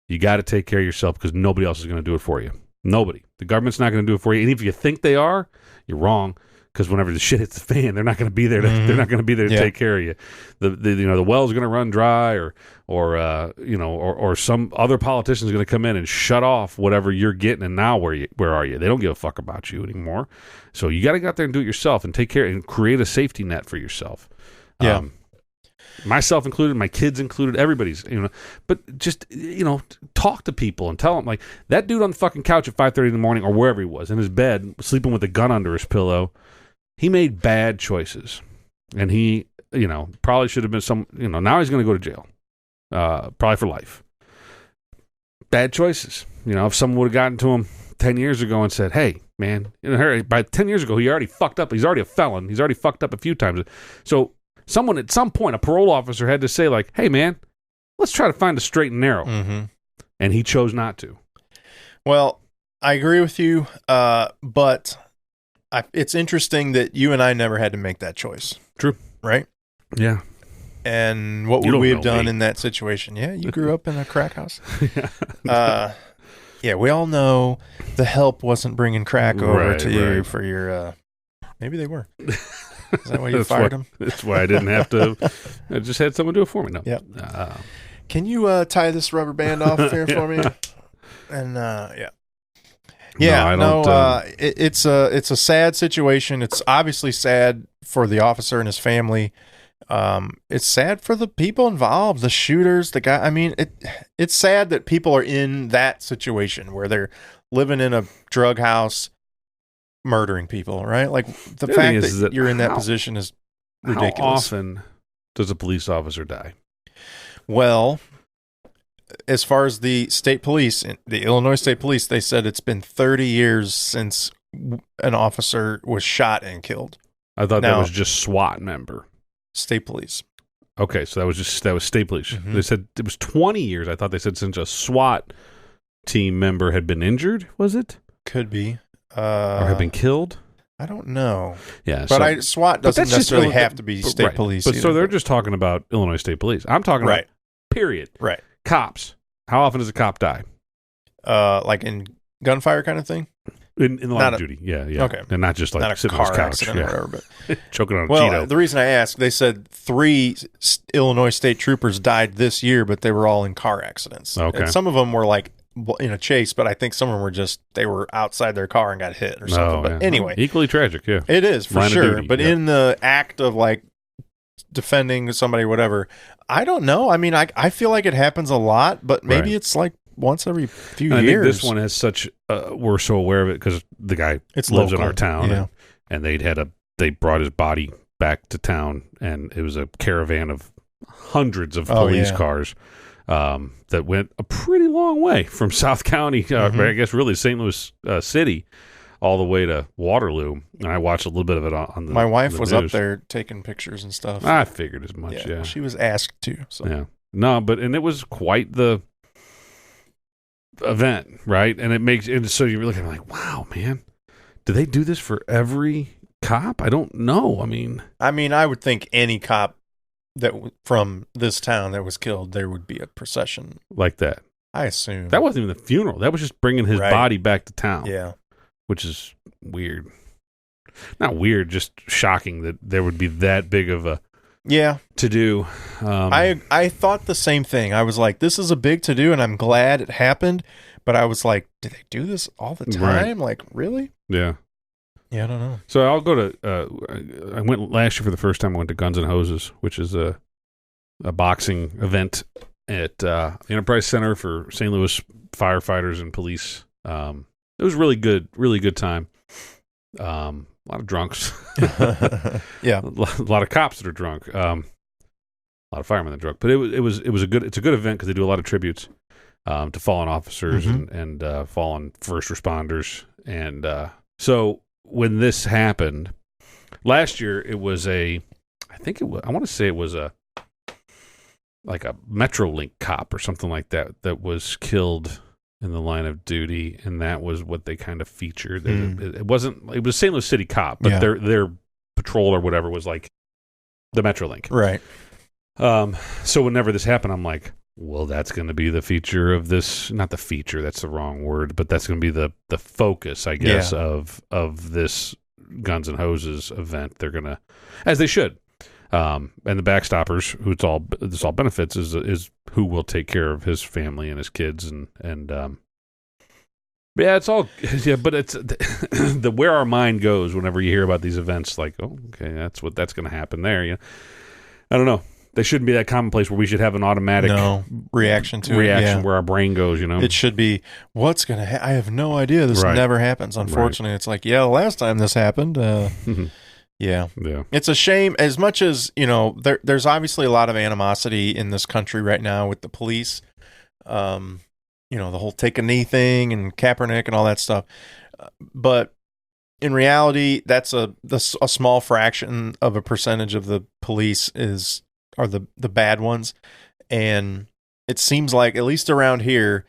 you got to take care of yourself, because nobody else is going to do it for you. Nobody. The government's not going to do it for you, and if you think they are, you're wrong. Because whenever the shit hits the fan, they're not going to be there. They're not going to be there to take care of you. The well's going to run dry, or some other politician's going to come in and shut off whatever you're getting. And now where are you? They don't give a fuck about you anymore. So you got to get out there and do it yourself and take care and create a safety net for yourself. Yeah. Myself included, my kids included, everybody's, but just, talk to people and tell them, like, that dude on the fucking couch at 5:30 in the morning, or wherever he was, in his bed, sleeping with a gun under his pillow. He made bad choices, and he, probably should have been now he's going to go to jail, probably for life. Bad choices. If someone would have gotten to him 10 years ago and said, hey, man, by 10 years ago, he already fucked up. He's already a felon. He's already fucked up a few times. So someone at some point, a parole officer had to say, like, hey, man, let's try to find a straight and narrow. Mm-hmm. And he chose not to. Well, I agree with you, but it's interesting that you and I never had to make that choice. True. Right? Yeah. And what would we have done in that situation? Yeah, you grew up in a crack house. Yeah, we all know the help wasn't bringing crack over to you for your... maybe they were. Is that why you fired them? That's why I didn't have to. I just had someone do it for me. No. Yep. Can you tie this rubber band off there for me? And it's a sad situation. It's obviously sad for the officer and his family. It's sad for the people involved, the shooters, the guy. I mean, it's sad that people are in that situation where they're living in a drug house, murdering people, right? Like the fact that you're in that position is ridiculous. How often does a police officer die? Well, as far as the state police, the Illinois State Police, they said it's been 30 years since an officer was shot and killed. I thought that was just SWAT member. State police. Okay, so that was state police. Mm-hmm. They said it was 20 years. I thought they said since a SWAT team member had been injured, was it? Could be. Or had been killed? I don't know. Yeah, but SWAT doesn't necessarily have to be state police. But so they're just talking about Illinois State Police. I'm talking about period. Right. Cops. How often does a cop die? Like in gunfire kind of thing? In the line of duty, yeah. Okay. And not just like not a sitting car on his couch. Accident or whatever, but choking on a Cheeto. The reason I asked, they said 3 Illinois state troopers died this year, but they were all in car accidents. Okay. And some of them were like in a chase, but I think some of them were they were outside their car and got hit or something. But anyway. Equally tragic, yeah. It is, for line sure. Duty, but in the act of like defending somebody or whatever, I don't know. I mean, I feel like it happens a lot, but maybe it's like once every few years. I think this one has such we're so aware of it because the guy lives in our town, and they brought his body back to town, and it was a caravan of hundreds of police cars that went a pretty long way from South County, I guess really St. Louis City, all the way to Waterloo. And I watched a little bit of it on the. My wife was news. Up there taking pictures and stuff. I figured as much. Yeah, she was asked to. So. Yeah, no, and it was quite the event, right? And it makes and so you're looking like, wow, man, do they do this for every cop? I don't know. I mean, I would think any cop that from this town that was killed, there would be a procession like that. I assume that wasn't even the funeral. That was just bringing his body back to town. Yeah, which is weird. Not weird, just shocking that there would be that big of a to do. I thought the same thing. I was like, this is a big to do, and I'm glad it happened. But I was like, do they do this all the time? Right. Like, really? Yeah. Yeah, I don't know. So I'll go to. I went last year for the first time. I went to Guns N' Hoses, which is a boxing event at the Enterprise Center for St. Louis firefighters and police. It was really good time. A lot of drunks. Yeah, a lot of cops that are drunk. A lot of firemen that are drunk. But it's a good event because they do a lot of tributes to fallen officers and fallen first responders. And so when this happened last year, it was I want to say it was like a Metrolink cop or something like that was killed in the line of duty, and that was what they kind of featured. It was a St. Louis City cop, but their patrol or whatever was like the Metrolink. Right. So whenever this happened, I'm like, well, that's going to be the feature of this. Not the feature, that's the wrong word, but that's going to be the focus, I guess, of this Guns N' Hoses event. They're going to, as they should. And the Backstoppers, who this all benefits, is who will take care of his family and his kids, and it's all but it's the where our mind goes whenever you hear about these events. Like, oh, okay, that's going to happen there. You know, I don't know. They shouldn't be that commonplace where we should have an automatic reaction where our brain goes. You know, it should be what's going to. I have no idea. This never happens. Unfortunately, It's like last time this happened. Yeah. It's a shame. As much as, there's obviously a lot of animosity in this country right now with the police. The whole take a knee thing and Kaepernick and all that stuff. But in reality, that's a small fraction of a percentage of the police are the bad ones. And it seems like, at least around here,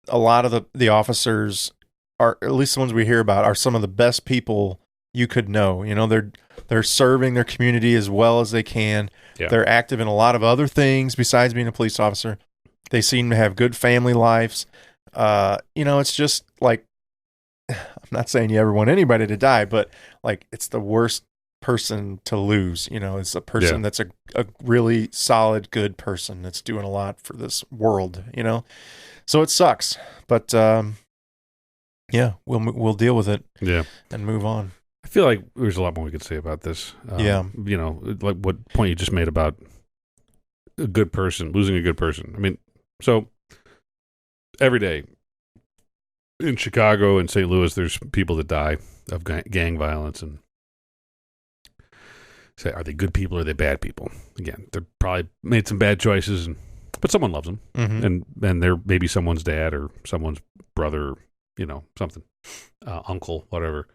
a lot of the officers are, at least the ones we hear about, are some of the best people you could know. You know, they're serving their community as well as they can. Yeah. They're active in a lot of other things besides being a police officer. They seem to have good family lives. You know, it's just like, I'm not saying you ever want anybody to die, but like, it's the worst person to lose. You know, it's a person that's a really solid, good person that's doing a lot for this world, you know? So it sucks, but yeah, we'll deal with it and move on. I feel like there's a lot more we could say about this. You know, like what point you just made about a good person, losing a good person. I mean, so every day in Chicago and St. Louis, there's people that die of gang violence, and say, are they good people or are they bad people? Again, they're probably made some bad choices, but someone loves them, and they're maybe someone's dad or someone's brother, you know, something, uncle, whatever.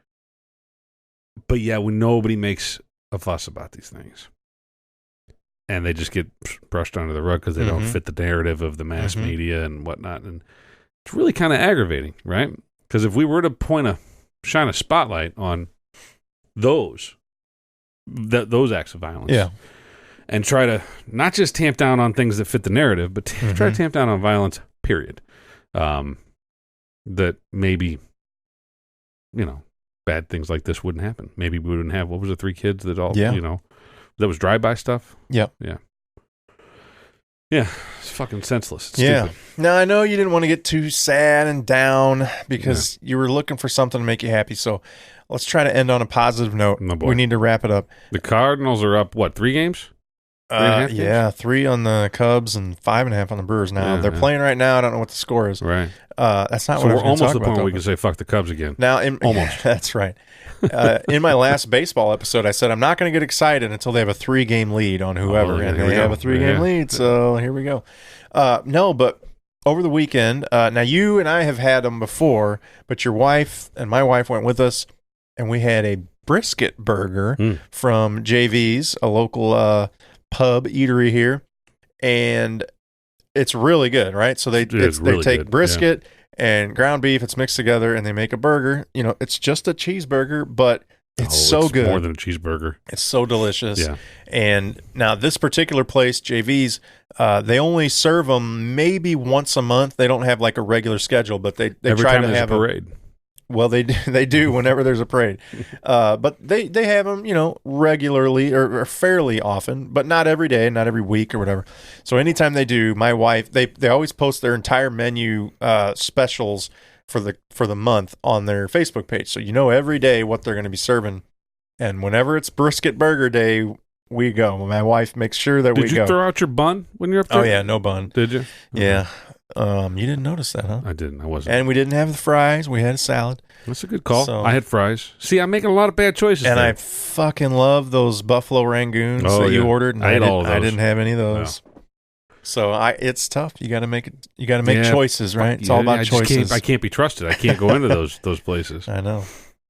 But yeah, when nobody makes a fuss about these things, and they just get brushed under the rug because they don't fit the narrative of the mass media and whatnot, and it's really kind of aggravating, right? Because if we were to shine a spotlight on those acts of violence, and try to not just tamp down on things that fit the narrative, but try to tamp down on violence, period. That maybe, you know, bad things like this wouldn't happen. Maybe we wouldn't have, what was it, 3 kids that all, you know, that was drive-by stuff? Yeah. Yeah. Yeah. It's fucking senseless. It's stupid. Now, I know you didn't want to get too sad and down because you were looking for something to make you happy. So let's try to end on a positive note. Oh, boy. We need to wrap it up. The Cardinals are up, what, 3 games? 3.5 games? 3 on the Cubs and 5.5 on the Brewers now. They're playing right now. I don't know what the score is. Right. That's not so what I was we're almost talk at the about, point where we can say fuck the Cubs again. Now, almost. That's right. In my last baseball episode, I said I'm not going to get excited until they have a 3-game lead on whoever, and they have a 3-game lead. So here we go. No, but over the weekend, now you and I have had them before, but your wife and my wife went with us, and we had a brisket burger from JV's, a local pub eatery here, and it's really good, right? So they take brisket and ground beef, it's mixed together, and they make a burger. You know, it's just a cheeseburger, but it's good. More than a cheeseburger. It's so delicious. Yeah. And now this particular place, JV's, they only serve them maybe once a month. They don't have like a regular schedule, but they Every try time to there's have a parade. Well, they do whenever there's a parade, but they have them, you know, regularly or fairly often, but not every day, not every week or whatever. So anytime they do, my wife they always post their entire menu specials for the month on their Facebook page, so you know every day what they're going to be serving. And whenever it's brisket burger day, we go. My wife makes sure that we go. Did you throw out your bun when you're up there? Oh yeah, no bun. Did you? Yeah. You didn't notice that, huh? I didn't. I wasn't. And we didn't have the fries. We had a salad. That's a good call. So, I had fries. See, I'm making a lot of bad choices. And there. I fucking love those buffalo rangoons that you ordered. And I ate all of those. I didn't have any of those. No. So it's tough. You got to make it. You got to make choices, right? It's all about choices. I can't be trusted. I can't go into those places. I know.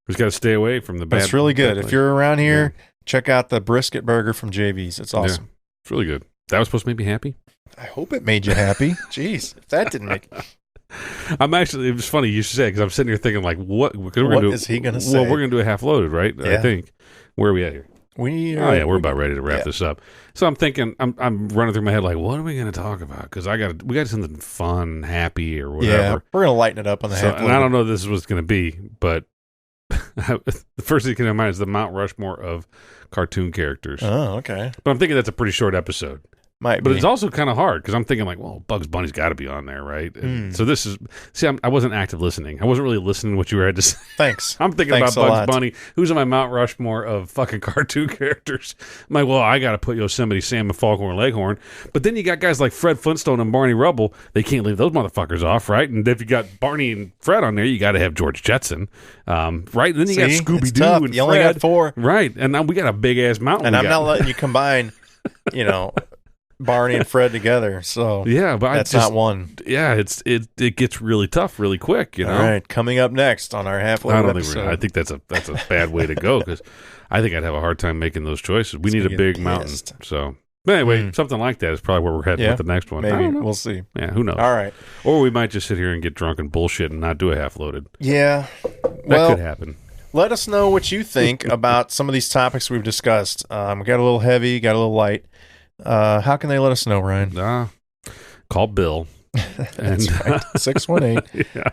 Just got to stay away from the bad. It's really good. If you're around here, check out the brisket burger from JV's. It's awesome. Yeah, it's really good. That was supposed to make me happy. I hope it made you happy. Jeez, if that didn't make. I'm actually. It was funny you should say because I'm sitting here thinking like, what is he going to say? Well, we're going to do a half loaded, right? Yeah. I think. Where are we at here? We're about ready to wrap this up. So I'm thinking, I'm running through my head like, what are we going to talk about? Because we got something fun, happy, or whatever. Yeah, we're going to lighten it up on the half loaded. And I don't know if this is what's going to be, but the first thing that came to mind is the Mount Rushmore of cartoon characters. Oh, okay. But I'm thinking that's a pretty short episode. But it's also kind of hard because I'm thinking like, well, Bugs Bunny's got to be on there, right? So this is I wasn't active listening. I wasn't really listening to what you had to say. Thanks. I'm thinking about Bugs Bunny. Who's on my Mount Rushmore of fucking cartoon characters? I'm like, well, I got to put Yosemite Sam and Foghorn Leghorn. But then you got guys like Fred Flintstone and Barney Rubble. They can't leave those motherfuckers off, right? And if you got Barney and Fred on there, you got to have George Jetson, right? And then you got Scooby Doo and you only got 4, right? And now we got a big ass mountain. And I'm not letting you combine, Barney and Fred together, so yeah, but that's not one. Yeah, it gets really tough really quick, All right, coming up next on our half-loaded episode. I think that's a bad way to go because I think I'd have a hard time making those choices. We need a big mountain, so But anyway, something like that is probably where we're heading with the next one. Maybe. We'll see. Yeah, who knows? All right. Or we might just sit here and get drunk and bullshit and not do a half-loaded. Yeah. That could happen. Let us know what you think about some of these topics we've discussed. We got a little heavy, got a little light. How can they let us know, Ryan? Call Bill. That's right. 618. Yeah.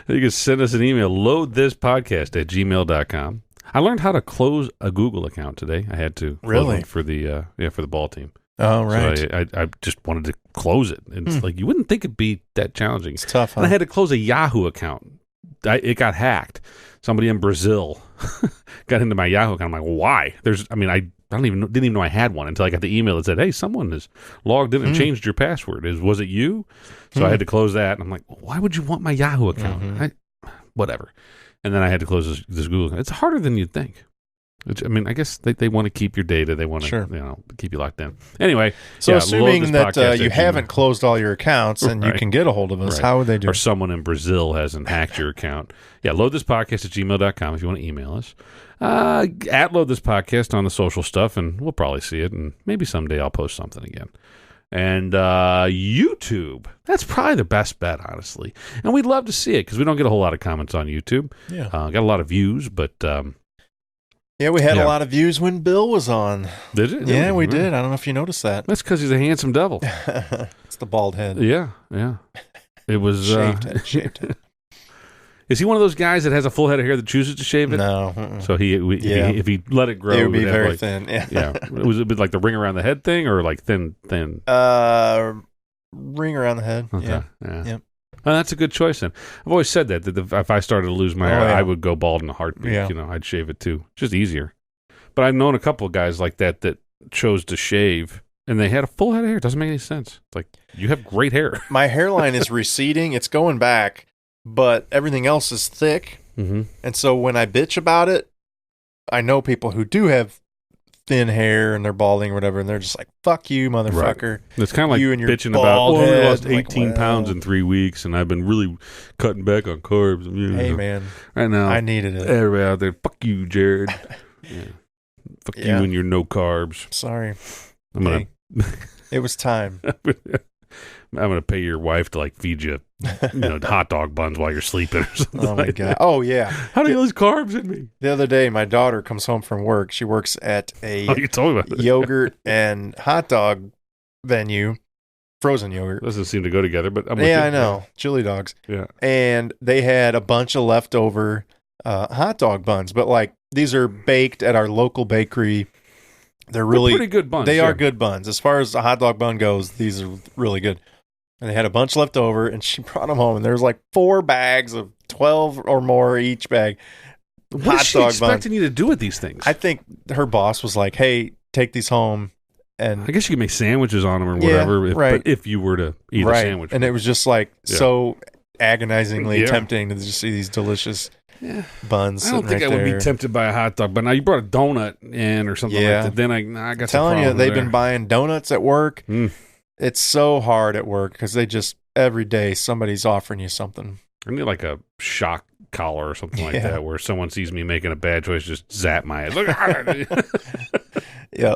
You can send us an email, loadthispodcast@gmail.com. I learned how to close a Google account today. I had to really for the ball team. Oh, right. So I just wanted to close it. And it's like, you wouldn't think it'd be that challenging. It's tough, huh? And I had to close a Yahoo account. It got hacked. Somebody in Brazil got into my Yahoo account. I'm like, why? I didn't even know I had one until I got the email that said, hey, someone has logged in and changed your password. Was it you? So I had to close that. And I'm like, why would you want my Yahoo account? Whatever. And then I had to close this Google account. It's harder than you'd think. I guess they want to keep your data. They want to keep you locked in. Anyway. So assuming that you haven't closed all your accounts and you can get a hold of us, how would they do it? Or someone in Brazil hasn't hacked your account. Yeah, loadthispodcast@gmail.com if you want to email us. At Load This Podcast on the social stuff, and we'll probably see it, and maybe someday I'll post something again. And YouTube, that's probably the best bet, honestly. And we'd love to see it, because we don't get a whole lot of comments on YouTube. Yeah. Got a lot of views, but... yeah, we had a lot of views when Bill was on. Did it? Yeah, we did. I don't know if you noticed that. That's because he's a handsome devil. It's the bald head. Yeah. It was... Shaved head. Is he one of those guys that has a full head of hair that chooses to shave it? No. So if he let it grow, it would be very thin. Yeah. Was it a bit like the ring around the head thing, or like thin? Ring around the head. Okay. Yeah. Yep. Well, that's a good choice. Then I've always said that if I started to lose my hair, I would go bald in a heartbeat. Yeah. I'd shave it too, just easier. But I've known a couple of guys like that chose to shave, and they had a full head of hair. It doesn't make any sense. It's like, you have great hair. My hairline is receding. It's going back. But everything else is thick. Mm-hmm. And so when I bitch about it, I know people who do have thin hair and they're balding or whatever, and they're just like, fuck you, motherfucker. Right. It's kind of like you and your bitching about, I lost 18 like, pounds in 3 weeks, and I've been really cutting back on carbs. Hey, man. Right now, I needed it. Everybody out there, fuck you, Jarod. Fuck you and your no carbs. Sorry. It was time. I'm going to pay your wife to feed you, hot dog buns while you're sleeping or something. Oh my God. Oh yeah. How do you lose carbs in me? The other day, my daughter comes home from work. She works at a you told me about yogurt and hot dog venue, frozen yogurt. Doesn't seem to go together, but I know. Chili dogs. Yeah. And they had a bunch of leftover hot dog buns, but these are baked at our local bakery. They're pretty good buns. They are good buns. As far as the hot dog bun goes, these are really good. And they had a bunch left over, and she brought them home, and there was 4 bags of 12 or more each bag. What is she expecting you to do with these things? I think her boss was like, hey, take these home. And I guess you could make sandwiches on them or whatever, but if you were to eat a sandwich. And it was just so agonizingly tempting to just see these delicious buns. I don't think I would be tempted by a hot dog, but now you brought a donut in or something like that. Then I got telling you, they've been buying donuts at work. It's so hard at work because they just every day somebody's offering you something. I need a shock collar or something like that, where someone sees me making a bad choice, just zap my head. Look. Yeah.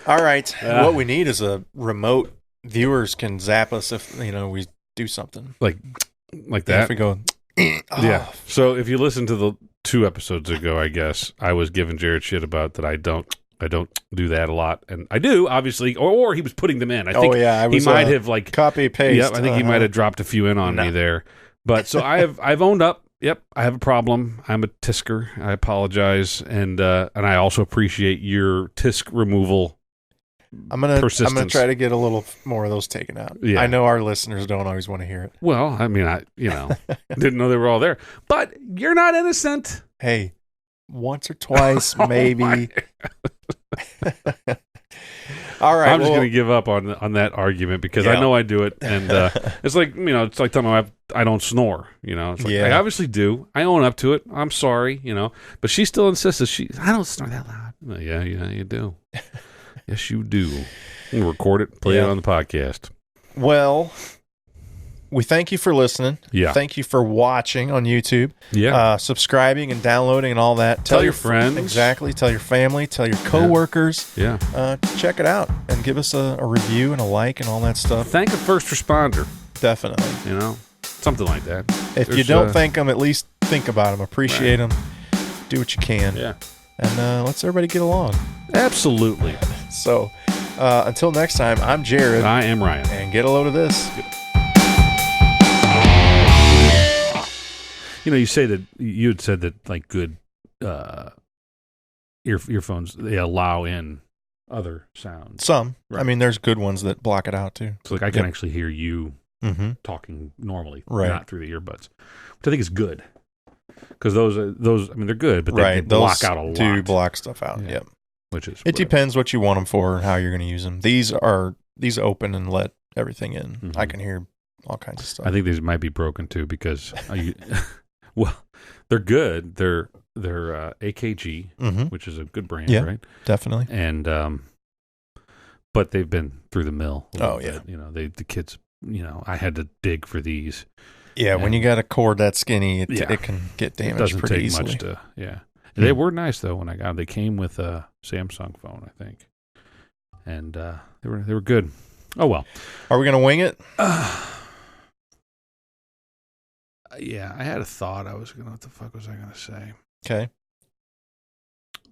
All right. What we need is a remote. Viewers can zap us if we do something like that. If we go. Yeah. So if you listen to the 2 episodes ago, I guess I was giving Jarod shit about that. I don't do that a lot, and I do obviously, or he was putting them in. I think he might have copy paste. Yep, I think he might have dropped a few in on me there. But so I've owned up. Yep, I have a problem. I'm a tisker. I apologize, and I also appreciate your tisk removal. I'm gonna try to get a little more of those taken out. Yeah. I know our listeners don't always want to hear it. Well, I mean, I didn't know they were all there, but you're not innocent. Hey, once or twice, maybe. All right, I'm just going to give up on that argument because I know I do it, and it's like it's like telling my wife I don't snore. It's like I obviously do. I own up to it. I'm sorry, but she still insists I don't snore that loud. Well, yeah, you do. Yes, you do. You can record it, play it on the podcast. Well, we thank you for listening. Yeah. Thank you for watching on YouTube. Yeah. Subscribing and downloading and all that. Tell your friends. Exactly. Tell your family. Tell your coworkers. Yeah. Check it out and give us a review and a like and all that stuff. Thank a first responder. Definitely. You know, something like that. If you don't thank them, at least think about them. Appreciate them. Do what you can. Yeah. And let's everybody get along. Absolutely. So, until next time, I'm Jarod. I am Ryan. And get a load of this. You know, you had said that like good earphones, they allow in other sounds. Some. Right. I mean, there's good ones that block it out too. So like I can actually hear you talking normally, not through the earbuds, which I think is good. Because those, I mean, they're good, but they block out a lot. Do block stuff out. Yep. Which is it depends what you want them for and how you're going to use them. These open and let everything in. Mm-hmm. I can hear all kinds of stuff. I think these might be broken too because, well, they're good. They're AKG, which is a good brand, right? Definitely. And but they've been through the mill. Oh yeah. Bit. You know, the kids. You know, I had to dig for these. Yeah, when you got a cord that skinny, it can get damaged pretty easily. It doesn't take much to, They were nice, though, when I got them. They came with a Samsung phone, I think. And they were good. Oh, well. Are we going to wing it? Yeah, I had a thought. What the fuck was I going to say? Okay.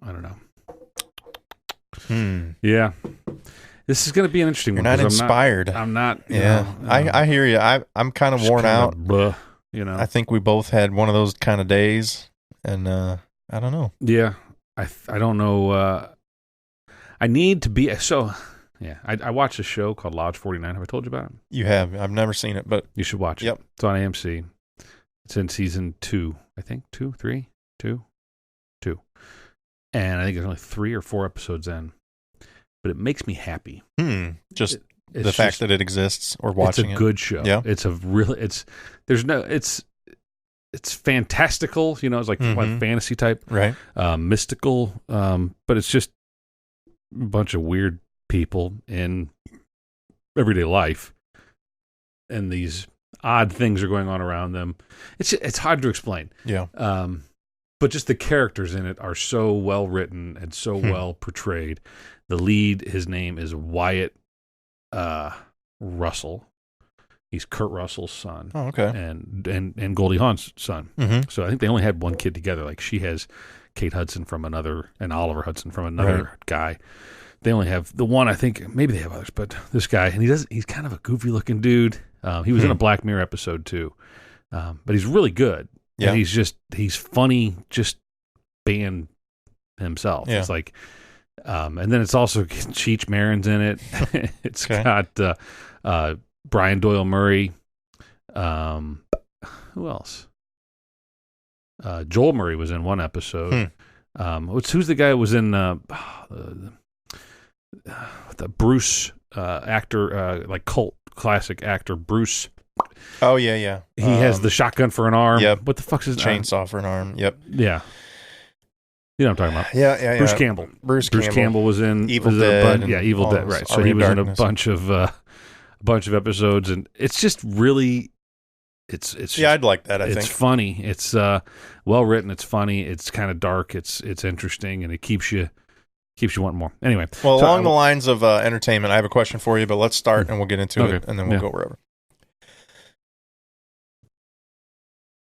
I don't know. Yeah. This is going to be an interesting one. You're not inspired. I'm not. Yeah. I hear you. I'm kind of worn out. You know. I think we both had one of those kind of days, and I don't know. Yeah. I don't know. I need to be so. Yeah, I watched a show called Lodge 49. Have I told you about it? You have. I've never seen it, but you should watch it. It's on AMC. It's in season 2, I think. 2, 3, 2, 2, and I think there's only 3 or 4 episodes in. But it makes me happy. Just the fact that it exists or watching it. It's a good show. Yeah. It's fantastical, you know, it's like fantasy type. Right. Mystical. But it's just a bunch of weird people in everyday life. And these odd things are going on around them. It's hard to explain. Yeah. But just the characters in it are so well written and so well portrayed. The lead, his name is Wyatt Russell. He's Kurt Russell's son. Oh, okay. And Goldie Hawn's son. Mm-hmm. So I think they only had one kid together. Like she has Kate Hudson from another, and Oliver Hudson from another guy. They only have the one. I think maybe they have others, but this guy, and he's kind of a goofy looking dude. He was in a Black Mirror episode too, but he's really good. Yeah, and he's funny, just being himself. Yeah. It's like. And then it's also Cheech Marin's in it. It's got Brian Doyle Murray. Who else? Joel Murray was in one episode. Who's the guy who was in the Bruce actor, like cult classic actor Bruce? Oh yeah. He has the shotgun for an arm. Yep. What the fuck's his chainsaw for an arm? Yep. Yeah. You know what I'm talking about? Yeah. Bruce Campbell. Bruce Campbell was in Evil Dead. Evil Dead. Right. So he was in a bunch of episodes, and it's just really, it's. Yeah, I'd like that. I think it's funny. It's well written. It's funny. It's kind of dark. It's interesting, and it keeps you wanting more. Anyway, well, along the lines of entertainment, I have a question for you, but let's start and we'll get into it, and then we'll go wherever.